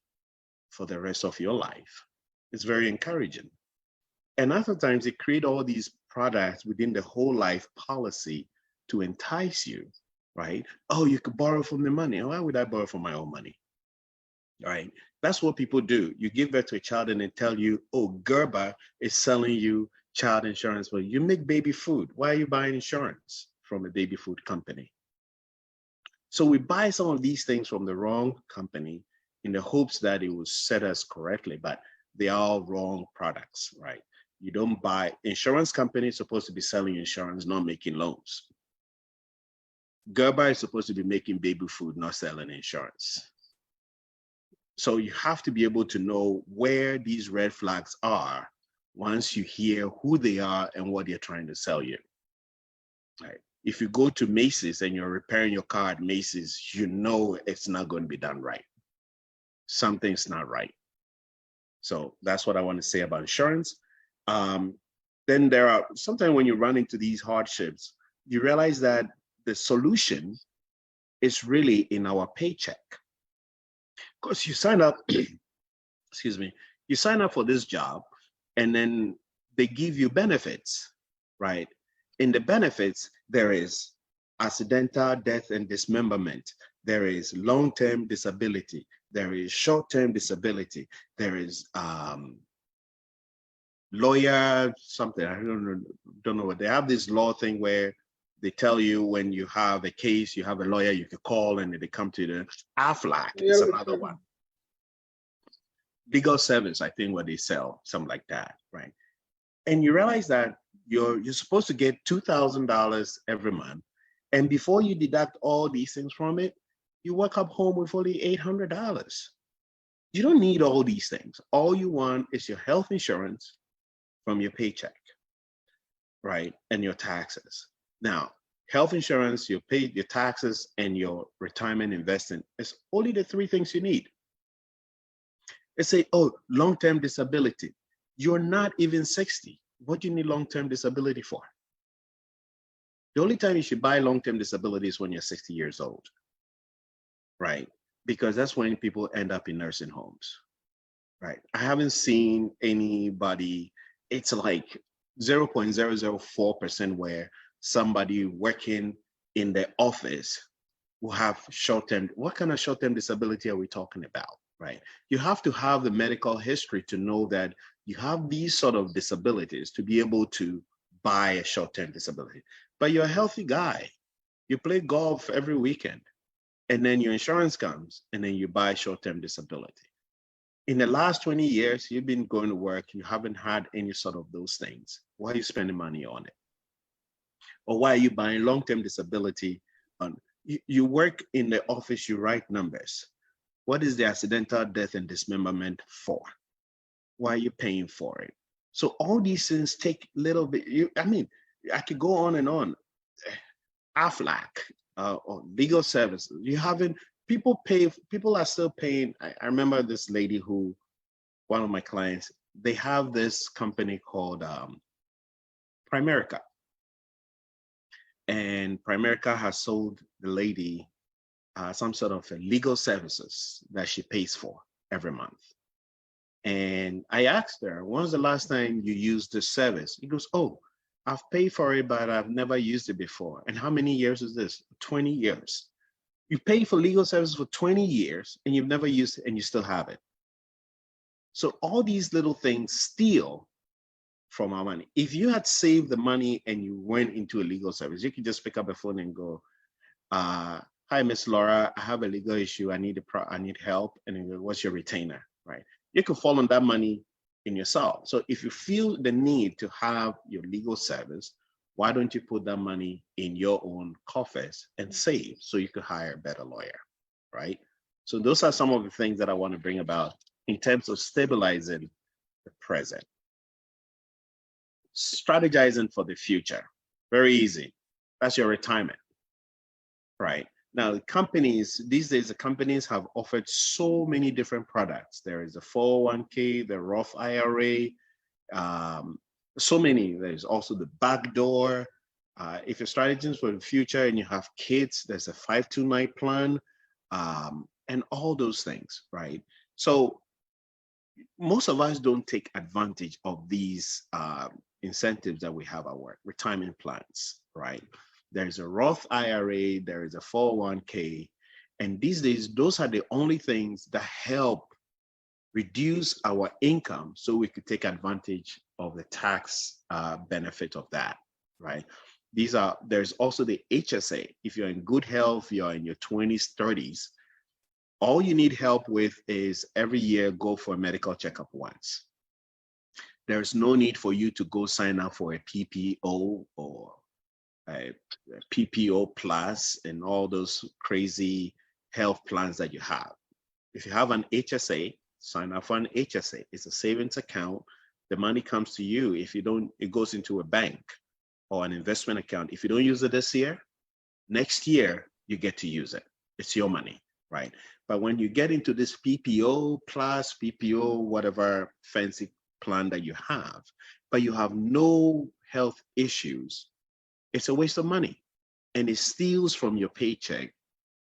for the rest of your life. It's very encouraging. And other times they create all these products within the whole life policy to entice you, right? Oh, you could borrow from the money. Why would I borrow from my own money? Right? That's what people do. You give birth to a child and they tell you, oh, Gerber is selling you child insurance, but you make baby food. Why are you buying insurance from a baby food company? So we buy some of these things from the wrong company in the hopes that it will set us correctly, but they are all wrong products, right? You don't buy, insurance companies supposed to be selling insurance, not making loans. Gerber is supposed to be making baby food, not selling insurance. So you have to be able to know where these red flags are once you hear who they are and what they're trying to sell you. Right? If you go to Macy's and you're repairing your car at Macy's, you know it's not going to be done right. Something's not right. So that's what I want to say about insurance. Then there are, sometimes when you run into these hardships, you realize that the solution is really in our paycheck. Because you sign up, excuse me, you sign up for this job and then they give you benefits, right? In the benefits, there is accidental death and dismemberment. There is long-term disability. There is short-term disability. There is lawyer something. I don't know what they have this law thing where they tell you when you have a case, you have a lawyer you can call and they come to the AFLAC. It's another one. Legal service, I think what they sell, something like that, right? And you realize that you're supposed to get $2,000 every month. And before you deduct all these things from it, you wake up home with only $800. You don't need all these things. All you want is your health insurance from your paycheck, right? And your taxes. Now, health insurance, you pay your taxes and your retirement investing. It's only the three things you need. Let's say, oh, long-term disability. You're not even 60. What do you need long-term disability for? The only time you should buy long-term disability is when you're 60 years old, right? Because that's when people end up in nursing homes, right? I haven't seen anybody, it's like 0.004% where somebody working in the office will have short-term, what kind of short-term disability are we talking about, right? You have to have the medical history to know that you have these sort of disabilities to be able to buy a short-term disability. But you're a healthy guy. You play golf every weekend, and then your insurance comes, and then you buy short-term disability. In the last 20 years, you've been going to work, you haven't had any sort of those things. Why are you spending money on it? Or why are you buying long-term disability? You work in the office, you write numbers. What is the accidental death and dismemberment for? Why are you paying for it? So all these things take a little bit, I could go on and on. AFLAC, or legal services, people are still paying. I remember this lady who, one of my clients, they have this company called Primerica. and Primerica has sold the lady some sort of legal services that she pays for every month. And I asked her, when's the last time you used this service? He goes, oh, I've paid for it, but I've never used it before. And how many years is this? 20 years. You pay for legal services for 20 years and you've never used it and you still have it. So all these little things steal from our money. If you had saved the money and you went into a legal service, you could just pick up a phone and go, hi, Miss Laura, I have a legal issue. I need help. And then what's your retainer, right? You can fall on that money in yourself. So if you feel the need to have your legal service, why don't you put that money in your own coffers and save so you could hire a better lawyer, right? So those are some of the things that I want to bring about in terms of stabilizing the present. Strategizing for the future, very easy. That's your retirement, right? Now, the companies, these days, the companies have offered so many different products. There is a 401k, the Roth IRA, so many. There's also the backdoor. If you're strategizing for the future and you have kids, there's a 529 plan, and all those things, right? So most of us don't take advantage of these incentives that we have at work, retirement plans, right? There's a Roth IRA, there is a 401k, and these days, those are the only things that help reduce our income so we could take advantage of the tax benefit of that, right? There's also the HSA. If you're in good health, you're in your 20s, 30s, all you need help with is every year go for a medical checkup once. There's no need for you to go sign up for a PPO or a PPO plus and all those crazy health plans that you have. If you have an HSA, sign up for an HSA. It's a savings account. The money comes to you. If you don't, it goes into a bank or an investment account. If you don't use it this year, next year you get to use it. It's your money, right? But when you get into this PPO plus, PPO, whatever fancy plan that you have, but you have no health issues, it's a waste of money. And it steals from your paycheck,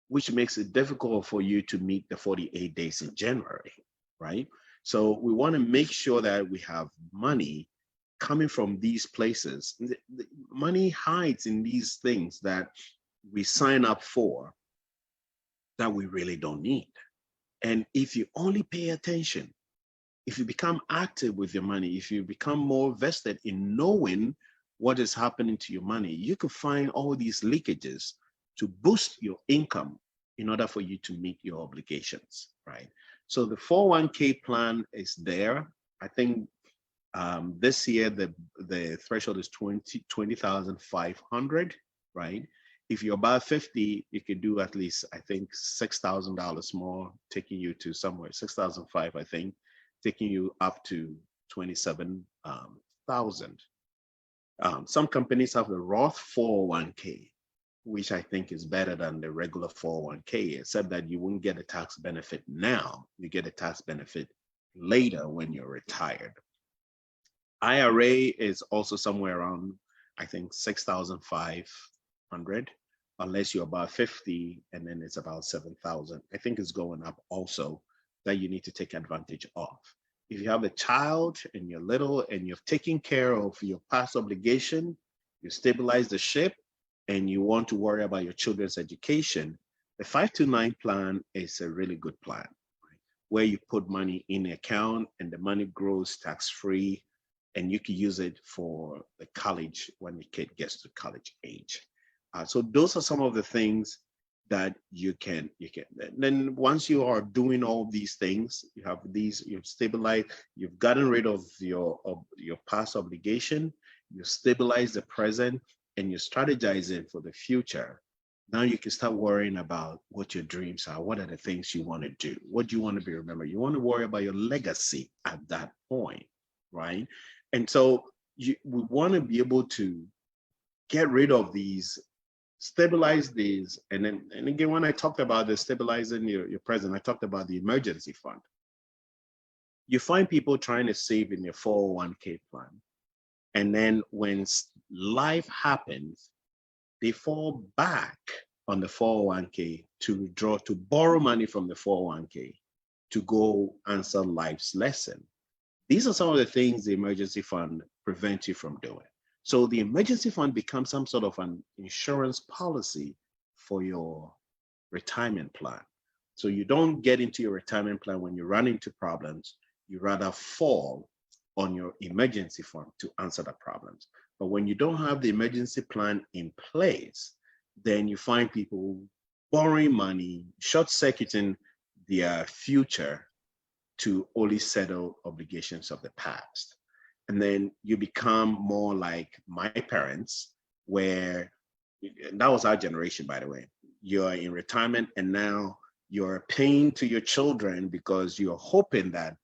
which makes it difficult for you to meet the 48 days in January, right? So we want to make sure that we have money coming from these places. The money hides in these things that we sign up for that we really don't need. And if you only pay attention, if you become active with your money, if you become more vested in knowing what is happening to your money, you can find all these leakages to boost your income in order for you to meet your obligations, right? So the 401k plan is there. I think this year the threshold is 20,500, right? If you're above 50, you could do at least, I think, $6,000 more, taking you to somewhere, 6,500, I think, taking you up to 27,000. Some companies have the Roth 401k, which I think is better than the regular 401k, except that you won't get a tax benefit now. You get a tax benefit later when you're retired. IRA is also somewhere around, I think, 6,500, unless you're about 50, and then it's about 7,000. I think it's going up also, that you need to take advantage of. If you have a child and you're little and you've taken care of your past obligation, you stabilize the ship, and you want to worry about your children's education, the 529 plan is a really good plan, right? Where you put money in an account and the money grows tax-free, and you can use it for the college when the kid gets to college age. So those are some of the things that you can. Then once you are doing all these things, you have these, you've stabilized, you've gotten rid of your past obligation, you stabilize the present, and you're strategizing for the future. Now you can start worrying about what your dreams are. What are the things you want to do? What do you want to be remembered? You want to worry about your legacy at that point, right? And so we want to be able to get rid of these, stabilize these. And again, when I talked about the stabilizing your present, I talked about the emergency fund. You find people trying to save in their 401k plan. And then when life happens, they fall back on the 401k to withdraw, to borrow money from the 401k to go answer life's lesson. These are some of the things the emergency fund prevents you from doing. So the emergency fund becomes some sort of an insurance policy for your retirement plan. So you don't get into your retirement plan when you run into problems. You rather fall on your emergency fund to answer the problems. But when you don't have the emergency plan in place, then you find people borrowing money, short-circuiting their future to only settle obligations of the past. And then you become more like my parents, where that was our generation, by the way. You're in retirement and now you're paying to your children because you're hoping that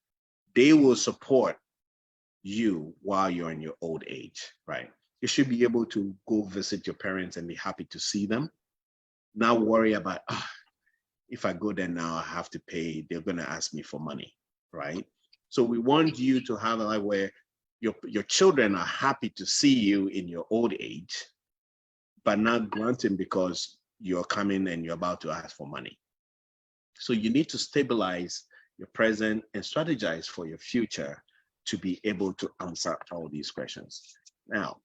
they will support you while you're in your old age, right? You should be able to go visit your parents and be happy to see them. Not worry about, if I go there now, I have to pay, they're going to ask me for money, right? So we want you to have a life where your children are happy to see you in your old age, but not grunting because you're coming and you're about to ask for money. So you need to stabilize your present and strategize for your future to be able to answer all these questions. Now,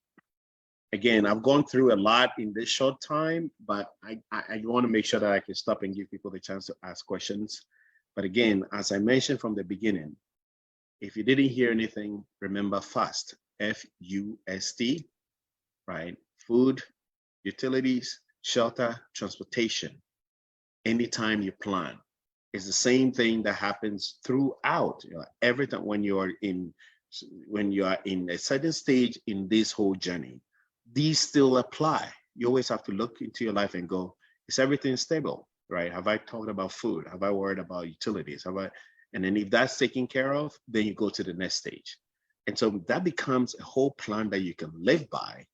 again, I've gone through a lot in this short time, but I want to make sure that I can stop and give people the chance to ask questions. But again, as I mentioned from the beginning, if you didn't hear anything, remember FAST, F-U-S-T, right? Food, utilities, shelter, transportation. Anytime you plan, it's the same thing that happens throughout, every time when you are in a certain stage in this whole journey. These still apply. You always have to look into your life and go, is everything stable, right? Have I talked about food? Have I worried about utilities? And then if that's taken care of, then you go to the next stage. And so that becomes a whole plan that you can live by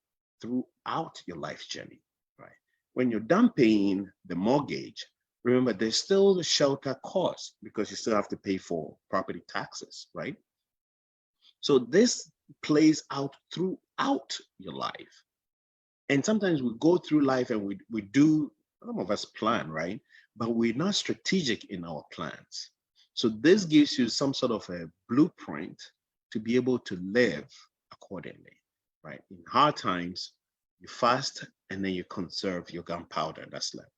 throughout your life journey, right? When you're done paying the mortgage, remember there's still the shelter cost because you still have to pay for property taxes, right? So this plays out throughout your life. And sometimes we go through life and we do, some of us plan, right? But we're not strategic in our plans. So this gives you some sort of a blueprint to be able to live accordingly, right? In hard times, you fast and then you conserve your gunpowder that's left.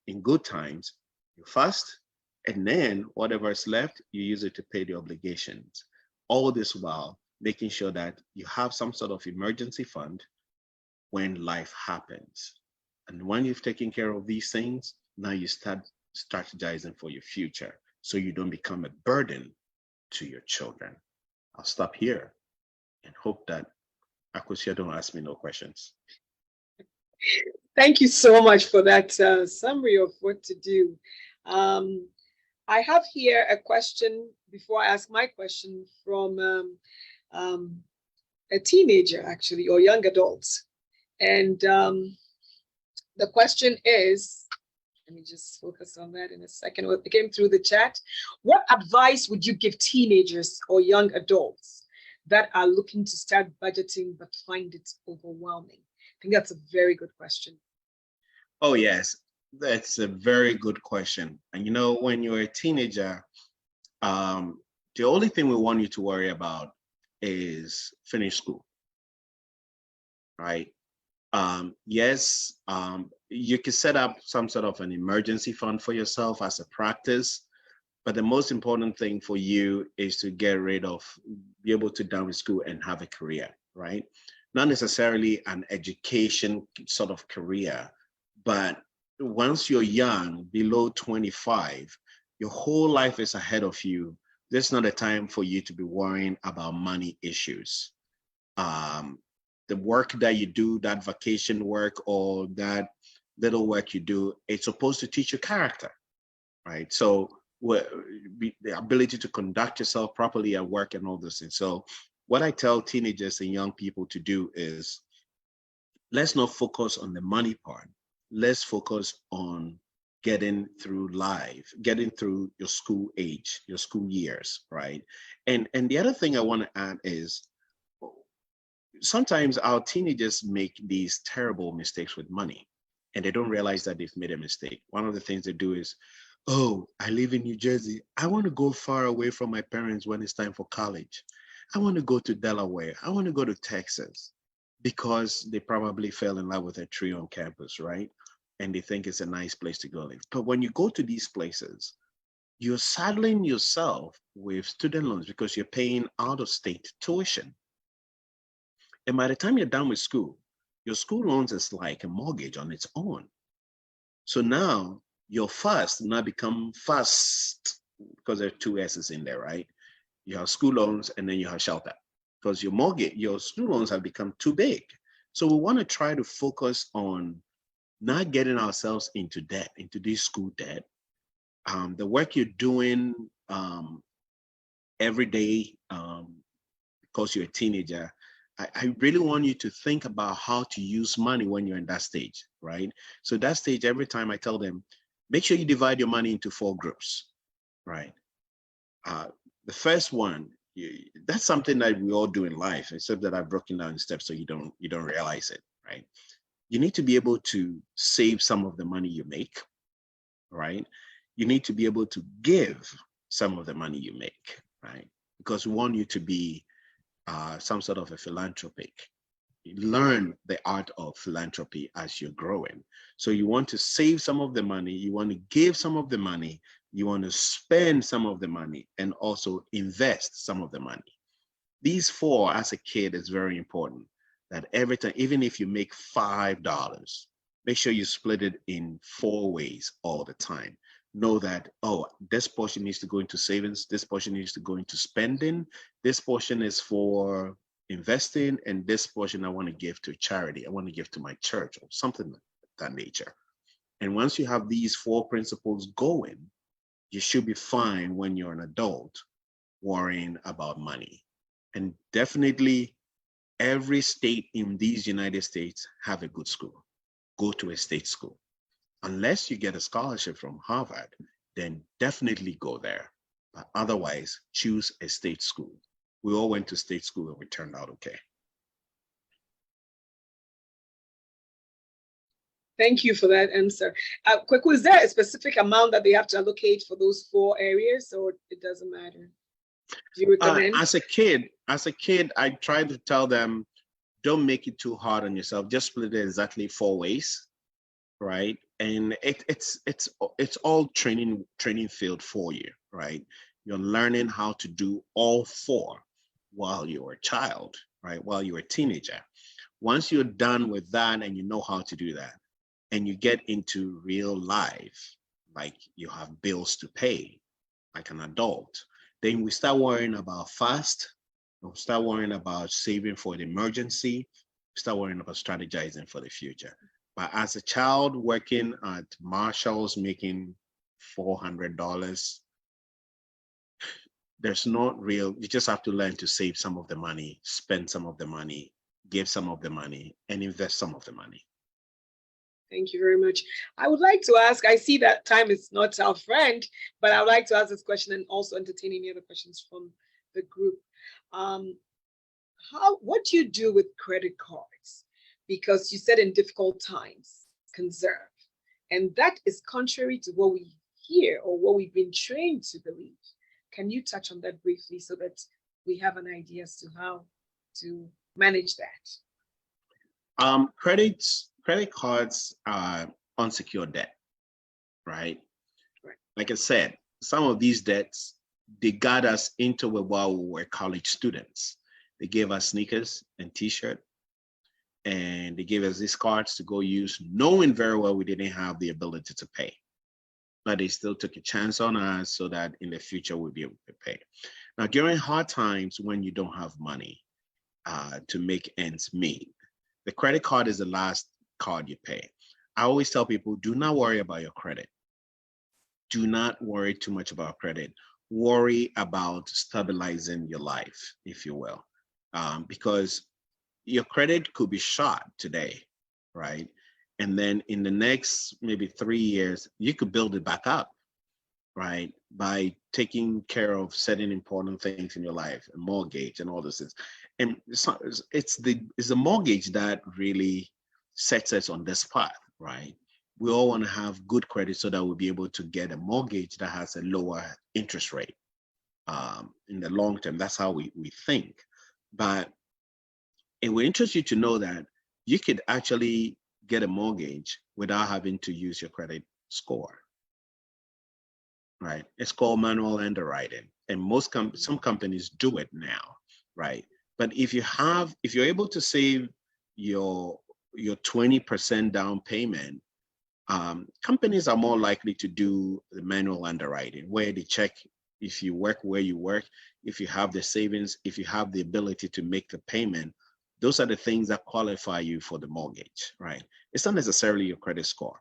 In good times, you fast and then whatever is left, you use it to pay the obligations. All this while making sure that you have some sort of emergency fund when life happens. And when you've taken care of these things, now you start strategizing for your future so you don't become a burden to your children. I'll stop here and hope that Akosia don't ask me no questions. Thank you so much for that summary of what to do. I have here a question before I ask my question from a teenager, actually, or young adults. And the question is, let me just focus on that in a second. It came through the chat. What advice would you give teenagers or young adults that are looking to start budgeting but find it overwhelming? I think that's a very good question. Oh, yes, that's a very good question. And when you're a teenager, the only thing we want you to worry about is finish school, right? Yes, you can set up some sort of an emergency fund for yourself as a practice, but the most important thing for you is to be able to done with school and have a career, right? Not necessarily an education sort of career, but once you're young, below 25, your whole life is ahead of you. This is not a time for you to be worrying about money issues. The work that you do, that vacation work or that little work you do, it's supposed to teach you character, right? So the ability to conduct yourself properly at work and all those things. So what I tell teenagers and young people to do is, let's not focus on the money part. Let's focus on getting through life, getting through your school age, your school years, right? And the other thing I want to add is, sometimes our teenagers make these terrible mistakes with money, and they don't realize that they've made a mistake. One of the things they do is, oh, I live in New Jersey. I want to go far away from my parents when it's time for college. I want to go to Delaware. I want to go to Texas, because they probably fell in love with a tree on campus, right? And they think it's a nice place to go live. But when you go to these places, you're saddling yourself with student loans because you're paying out of state tuition. And by the time you're done with school, your school loans is like a mortgage on its own. So now your fast now become fast, because there are two S's in there, right? You have school loans and then you have shelter, because your school loans have become too big. So we want to try to focus on not getting ourselves into debt, into this school debt. The work you're doing every day, because you're a teenager, I really want you to think about how to use money when you're in that stage, right? So that stage, every time I tell them, make sure you divide your money into 4 groups, right? The first one, that's something that we all do in life, except that I've broken down in steps so you don't realize it, right? You need to be able to save some of the money you make, right? You need to be able to give some of the money you make, right? Because we want you to be some sort of a philanthropic. You learn the art of philanthropy as you're growing. So you want to save some of the money, you want to give some of the money, you want to spend some of the money, and also invest some of the money. These 4 as a kid is very important, that every time, even if you make $5, make sure you split it in 4 ways all the time. Know that, oh, this portion needs to go into savings, this portion needs to go into spending, this portion is for investing, and this portion I want to give to charity, I want to give to my church, or something of that nature. And once you have these 4 principles going, you should be fine when you're an adult worrying about money. And definitely every state in these United States have a good school. Go to a state school. Unless you get a scholarship from Harvard, then definitely go there. But otherwise, choose a state school. We all went to state school and we turned out okay. Thank you for that answer. Kweku, is there a specific amount that they have to allocate for those 4 areas, or it doesn't matter? Do you recommend? As a kid, I tried to tell them, don't make it too hard on yourself. Just split it exactly 4 ways, right? And it's all training field for you, right? You're learning how to do all 4 while you're a child, right? While you're a teenager. Once you're done with that and you know how to do that, and you get into real life, like you have bills to pay, like an adult, then we start worrying about fast, we start worrying about saving for the emergency, we start worrying about strategizing for the future. But as a child working at Marshall's making $400, there's not real, you just have to learn to save some of the money, spend some of the money, give some of the money, and invest some of the money. Thank you very much. I would like to ask, I see that time is not our friend, but I would like to ask this question and also entertain any other questions from the group. What do you do with credit cards? Because you said in difficult times, conserve. And that is contrary to what we hear or what we've been trained to believe. Can you touch on that briefly so that we have an idea as to how to manage that? Credit cards are unsecured debt, right? Right. Like I said, some of these debts, they got us into it while we were college students. They gave us sneakers and t-shirt, and they gave us these cards to go use, knowing very well we didn't have the ability to pay. But they still took a chance on us so that in the future we'll be able to pay. Now, during hard times when you don't have money to make ends meet, the credit card is the last card you pay. I always tell people, do not worry about your credit. Do not worry too much about credit. Worry about stabilizing your life, if you will, because your credit could be shot today, right? And then in the next maybe 3 years, you could build it back up. right? By taking care of certain important things in your life, a mortgage and all those things. And it's the mortgage that really sets us on this path, right? We all want to have good credit so that we'll be able to get a mortgage that has a lower interest rate in the long term. That's how we think. But it will interest you to know that you could actually get a mortgage without having to use your credit score, right? It's called manual underwriting, and some companies do it now, right? But if you're able to save your 20% down payment, companies are more likely to do the manual underwriting, where they check if you work where you work, if you have the savings, if you have the ability to make the payment. Those are the things that qualify you for the mortgage, right? It's not necessarily your credit score.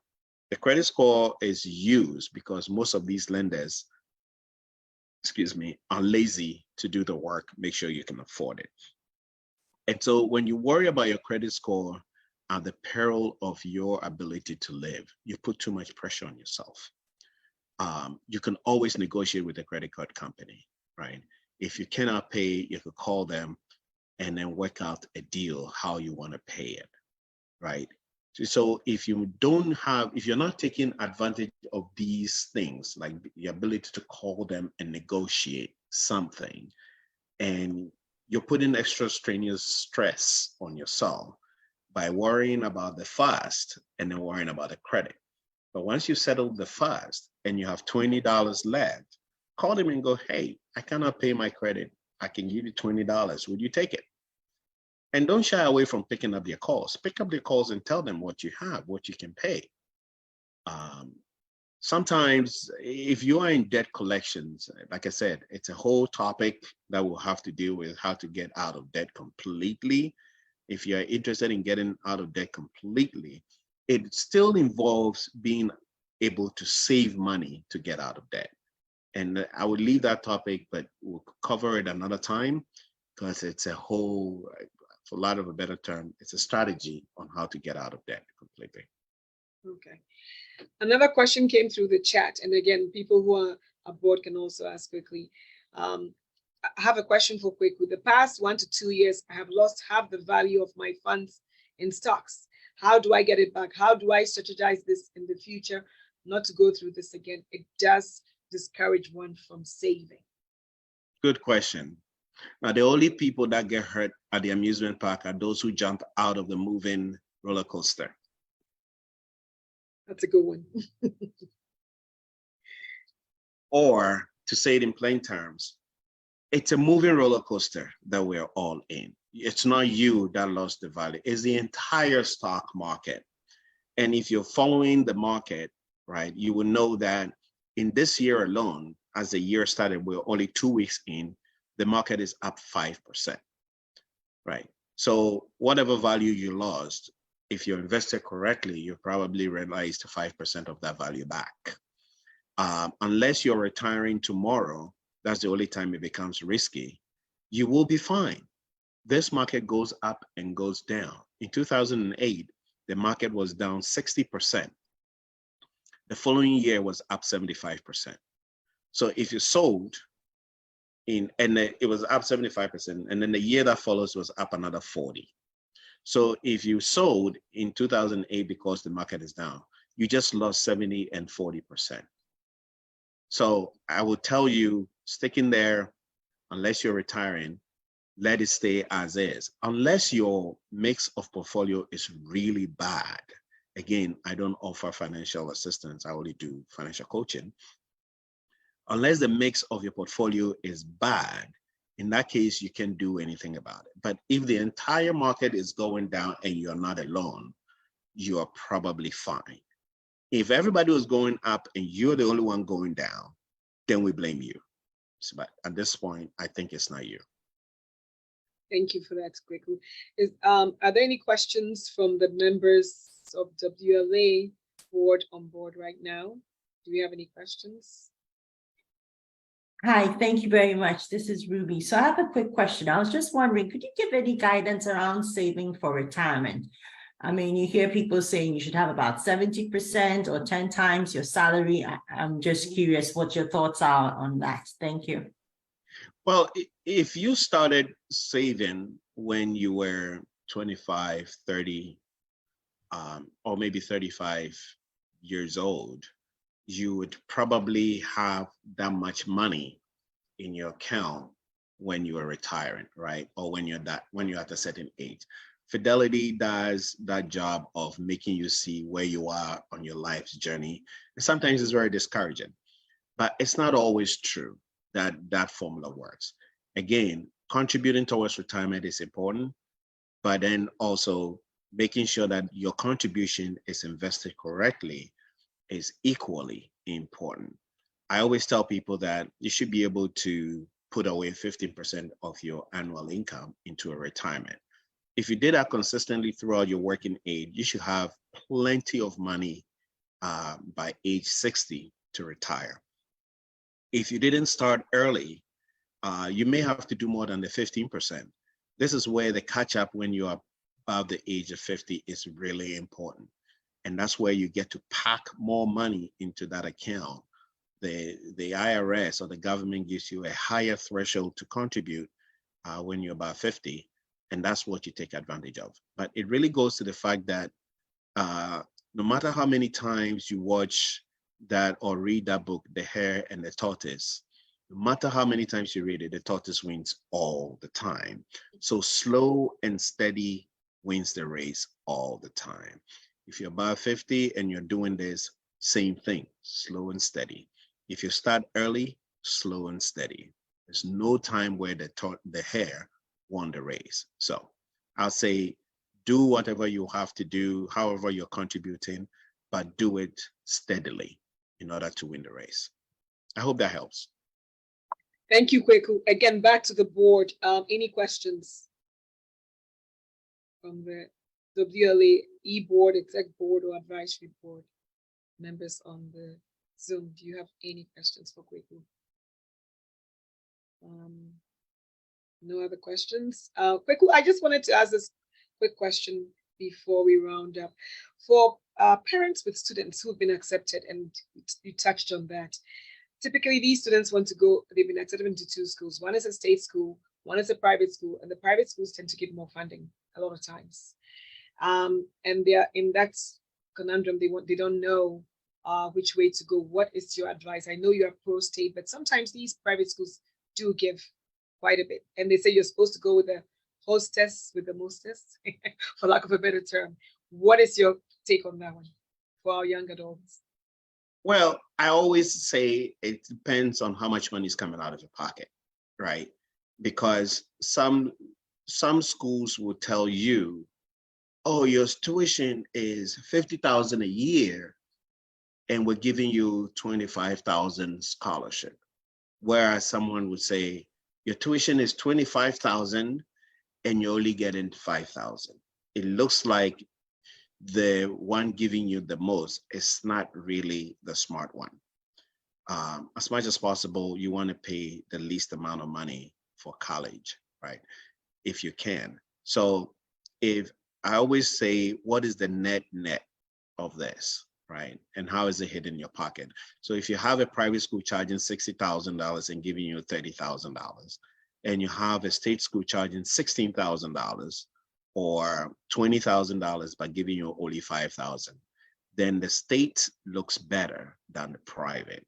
The credit score is used because most of these lenders, are lazy to do the work, make sure you can afford it. And so when you worry about your credit score at the peril of your ability to live, you put too much pressure on yourself. You can always negotiate with the credit card company, right? If you cannot pay, you could call them and then work out a deal how you want to pay it, right? So if you're not taking advantage of these things, like the ability to call them and negotiate something, and you're putting extra strenuous stress on yourself by worrying about the fast and then worrying about the credit. But once you settle the fast and you have $20 left, call them and go, hey, I cannot pay my credit. I can give you $20. Would you take it? And don't shy away from picking up their calls. Pick up their calls and tell them what you have, what you can pay. Sometimes if you are in debt collections, like I said, it's a whole topic that we'll have to deal with, how to get out of debt completely. If you're interested in getting out of debt completely, it still involves being able to save money to get out of debt. And I would leave that topic, but we'll cover it another time because it's a whole, for lack of a better term, it's a strategy on how to get out of debt completely. Okay. Another question came through the chat. And again, people who are aboard can also ask quickly. I have a question for Kweku. The past 1 to 2 years, I have lost half the value of my funds in stocks. How do I get it back? How do I strategize this in the future not to go through this again? It does discourage one from saving. Good question. Now, the only people that get hurt at the amusement park are those who jump out of the moving roller coaster. That's a good one. Or to say it in plain terms, it's a moving roller coaster that we're all in. It's not you that lost the value, it's the entire stock market. And if you're following the market, right, you will know that in this year alone, as the year started, we're only 2 weeks in, the market is up 5%, right? So whatever value you lost, if you invested correctly, you probably realized 5% of that value back. Unless you're retiring tomorrow, that's the only time it becomes risky, you will be fine. This market goes up and goes down. In 2008, the market was down 60%. The following year was up 75%. So if you sold and it was up 75%, and then the year that follows was up another 40. So if you sold in 2008 because the market is down, you just lost 70 and 40%. So I would tell you, sticking there, unless you're retiring, let it stay as is. Unless your mix of portfolio is really bad. Again, I don't offer financial assistance. I only do financial coaching. Unless the mix of your portfolio is bad, in that case, you can't do anything about it. But if the entire market is going down and you're not alone, you are probably fine. If everybody was going up and you're the only one going down, then we blame you. So, but at this point, I think it's not you. Thank you for that, Kweku. Are there any questions from the members of WLA board on board right now? Do we have any questions? Hi, thank you very much. This is Ruby. So I have a quick question. I was just wondering, could you give any guidance around saving for retirement? I mean, you hear people saying you should have about 70% or 10 times your salary. I'm just curious what your thoughts are on that. Thank you. Well, if you started saving when you were 25, 30, or maybe 35 years old, you would probably have that much money in your account when you are retiring, right? Or when you're at a certain age. Fidelity does that job of making you see where you are on your life's journey. And sometimes it's very discouraging, but it's not always true that that formula works. Again, contributing towards retirement is important, but then also making sure that your contribution is invested correctly is equally important. I always tell people that you should be able to put away 15% of your annual income into a retirement. If you did that consistently throughout your working age, you should have plenty of money by age 60 to retire. If you didn't start early, you may have to do more than the 15%. This is where the catch up when you are above the age of 50 is really important. And that's where you get to pack more money into that account. The IRS or the government gives you a higher threshold to contribute when you're about 50. And that's what you take advantage of. But it really goes to the fact that no matter how many times you watch that or read that book, The Hare and the Tortoise, no matter how many times you read it, the tortoise wins all the time. So slow and steady wins the race all the time. If you're about 50 and you're doing this, same thing, slow and steady. If you start early, slow and steady. There's no time where the hare won the race. So I'll say, do whatever you have to do, however you're contributing, but do it steadily in order to win the race. I hope that helps. Thank you, Kweku. Again, back to the board. Any questions from the WLA board, exec board, or advisory board members on the Zoom? Do you have any questions for Kweku? No other questions. Kweku, I just wanted to ask this quick question before we round up. For parents with students who've been accepted, and you touched on that, typically these students want to go, they've been accepted into two schools. One is a state school, one is a private school, and the private schools tend to give more funding a lot of times. And they're in that conundrum. They don't know which way to go. What is your advice? I know you're pro-state, but sometimes these private schools do give quite a bit. And they say you're supposed to go with the hostess with the mostest, for lack of a better term. What is your take on that one for our young adults? Well, I always say it depends on how much money is coming out of your pocket, right? Because some schools will tell you, oh, your tuition is $50,000 a year, and we're giving you $25,000 scholarship. Whereas someone would say, your tuition is $25,000 and you're only getting $5,000. It looks like the one giving you the most is not really the smart one. As much as possible, you want to pay the least amount of money for college, right? If you can. So if I always say, what is the net of this, right? And how is it hitting your pocket? So if you have a private school charging $60,000 and giving you $30,000, and you have a state school charging $16,000 or $20,000 by giving you only $5,000, then the state looks better than the private.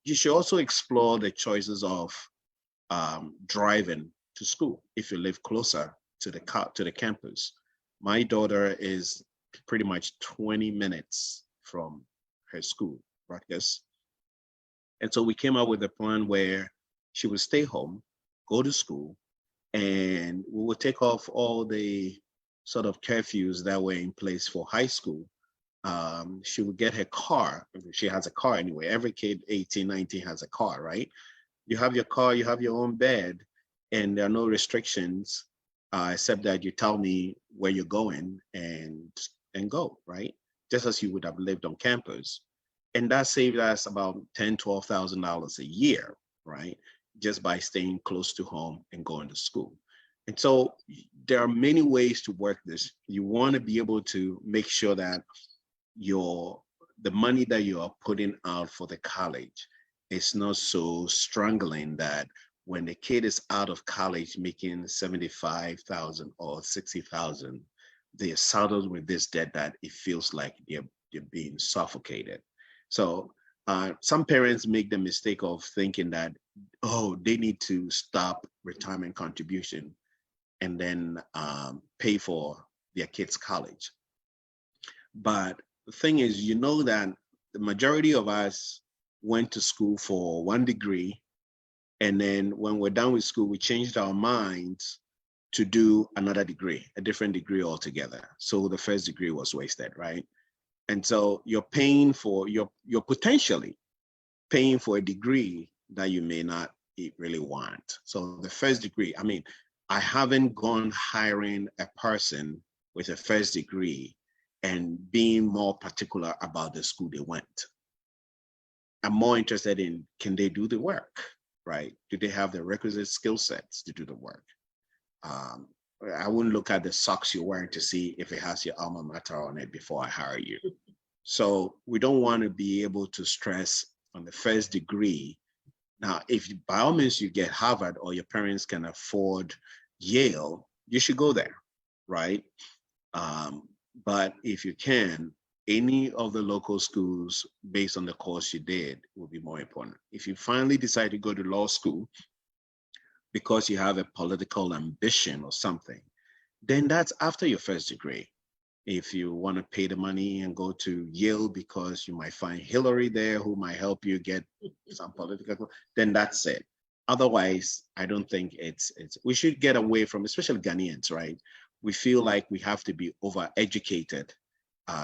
You should also explore the choices of driving to school if you live closer to the campus. My daughter is pretty much 20 minutes from her school, Rutgers. And so we came up with a plan where she would stay home, go to school, and we would take off all the sort of curfews that were in place for high school. She would get her car. She has a car anyway. Every kid 18, 19 has a car, right? You have your car, you have your own bed, and there are no restrictions except that you tell me where you're going and go, right? Just as you would have lived on campus. And that saved us about $10,000, $12,000 a year, right? Just by staying close to home and going to school. And so there are many ways to work this. You want to be able to make sure that the money that you are putting out for the college is not so strangling that when the kid is out of college making 75,000 or 60,000, they're saddled with this debt that it feels like they're being suffocated. So some parents make the mistake of thinking that, oh, they need to stop retirement contribution and then pay for their kids' college. But the thing is, you know that the majority of us went to school for one degree, and then when we're done with school, we changed our minds to do another degree, a different degree altogether. So the first degree was wasted, right? And so you're potentially paying for a degree that you may not really want. So the first degree, I mean, I haven't gone hiring a person with a first degree and being more particular about the school they went. I'm more interested in, can they do the work, right? Do they have the requisite skill sets to do the work? I wouldn't look at the socks you're wearing to see if it has your alma mater on it before I hire you. So we don't want to be able to stress on the first degree. Now, if by all means you get Harvard or your parents can afford Yale, you should go there, right? But if you can, any of the local schools based on the course you did will be more important. If you finally decide to go to law school because you have a political ambition or something, then that's after your first degree. If you want to pay the money and go to Yale because you might find Hillary there who might help you get some political, then that's it. Otherwise, I don't think we should get away from, especially Ghanaians, right? We feel like we have to be overeducated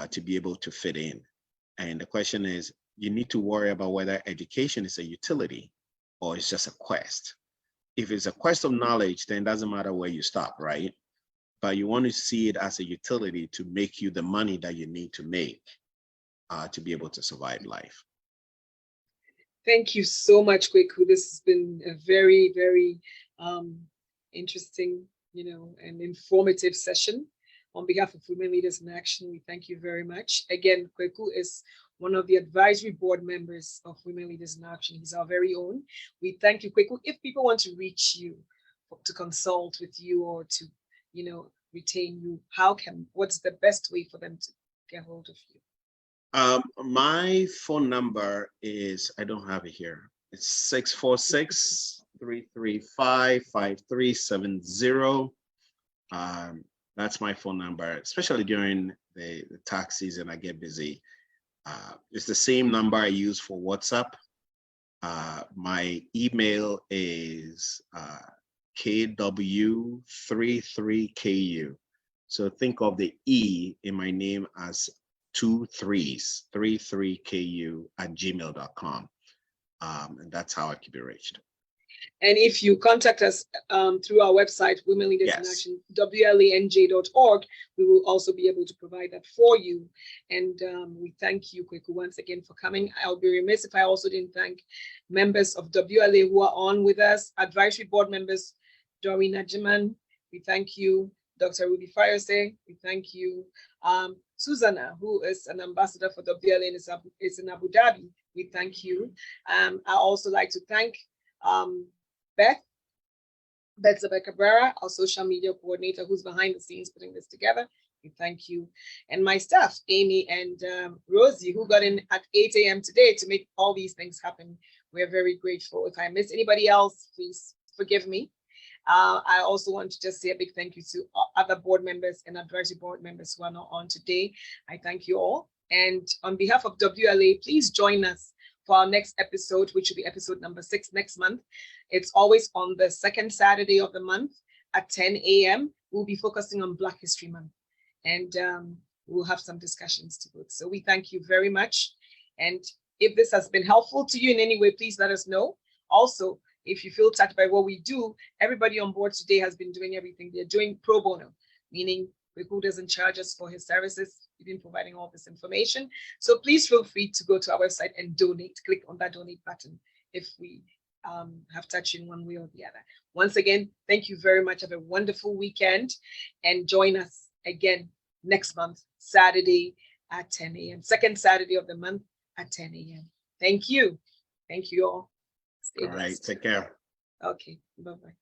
to be able to fit in. And the question is, you need to worry about whether education is a utility or it's just a quest. If it's a quest of knowledge, then it doesn't matter where you stop, right? But you want to see it as a utility to make you the money that you need to make to be able to survive life. Thank you so much, Kweku. This has been a very, very interesting, and informative session. On behalf of Women Leaders in Action, we thank you very much. Again, Kweku is one of the advisory board members of Women Leaders in Action. He's our very own. We thank you, Kweku. If people want to reach you, to consult with you or to, retain you, what's the best way for them to get hold of you? My phone number is, I don't have it here. It's 646-335-5370. That's my phone number, especially during the tax season, I get busy. It's the same number I use for WhatsApp. My email is KW33KU. So think of the E in my name as 2 3s, 33KU@gmail.com. And that's how I can be reached. And if you contact us through our website, Women Leaders in Action, WLANJ.org, we will also be able to provide that for you. And we thank you, Kweku, once again for coming. I'll be remiss if I also didn't thank members of WLA who are on with us, advisory board members, Doreen Ajiman, we thank you. Dr. Ruby Firese, we thank you. Susanna, who is an ambassador for WLA and is in Abu Dhabi, we thank you. I also like to thank Beth Zabeka-Cabrera, our social media coordinator, who's behind the scenes putting this together. We thank you. And my staff, Amy and Rosie, who got in at 8 a.m. today to make all these things happen. We're very grateful. If I miss anybody else, please forgive me. I also want to just say a big thank you to other board members and advisory board members who are not on today. I thank you all. And on behalf of WLA, please join us for our next episode, which will be episode number 6 next month. It's always on the second Saturday of the month at 10 a.m. We'll be focusing on Black History Month, and we'll have some discussions to go. So we thank you very much. And if this has been helpful to you in any way, please let us know. Also, if you feel touched by what we do, everybody on board today has been doing everything. They're doing pro bono, meaning Kweku doesn't charge us for his services. We've been providing all this information. So please feel free to go to our website and donate. Click on that donate button if we have touched in one way or the other. Once again, thank you very much. Have a wonderful weekend and join us again next month, Saturday at 10 a.m. Second Saturday of the month at 10 a.m. Thank you. Thank you all. Stay All right. blessed. Take care. Okay. Bye-bye.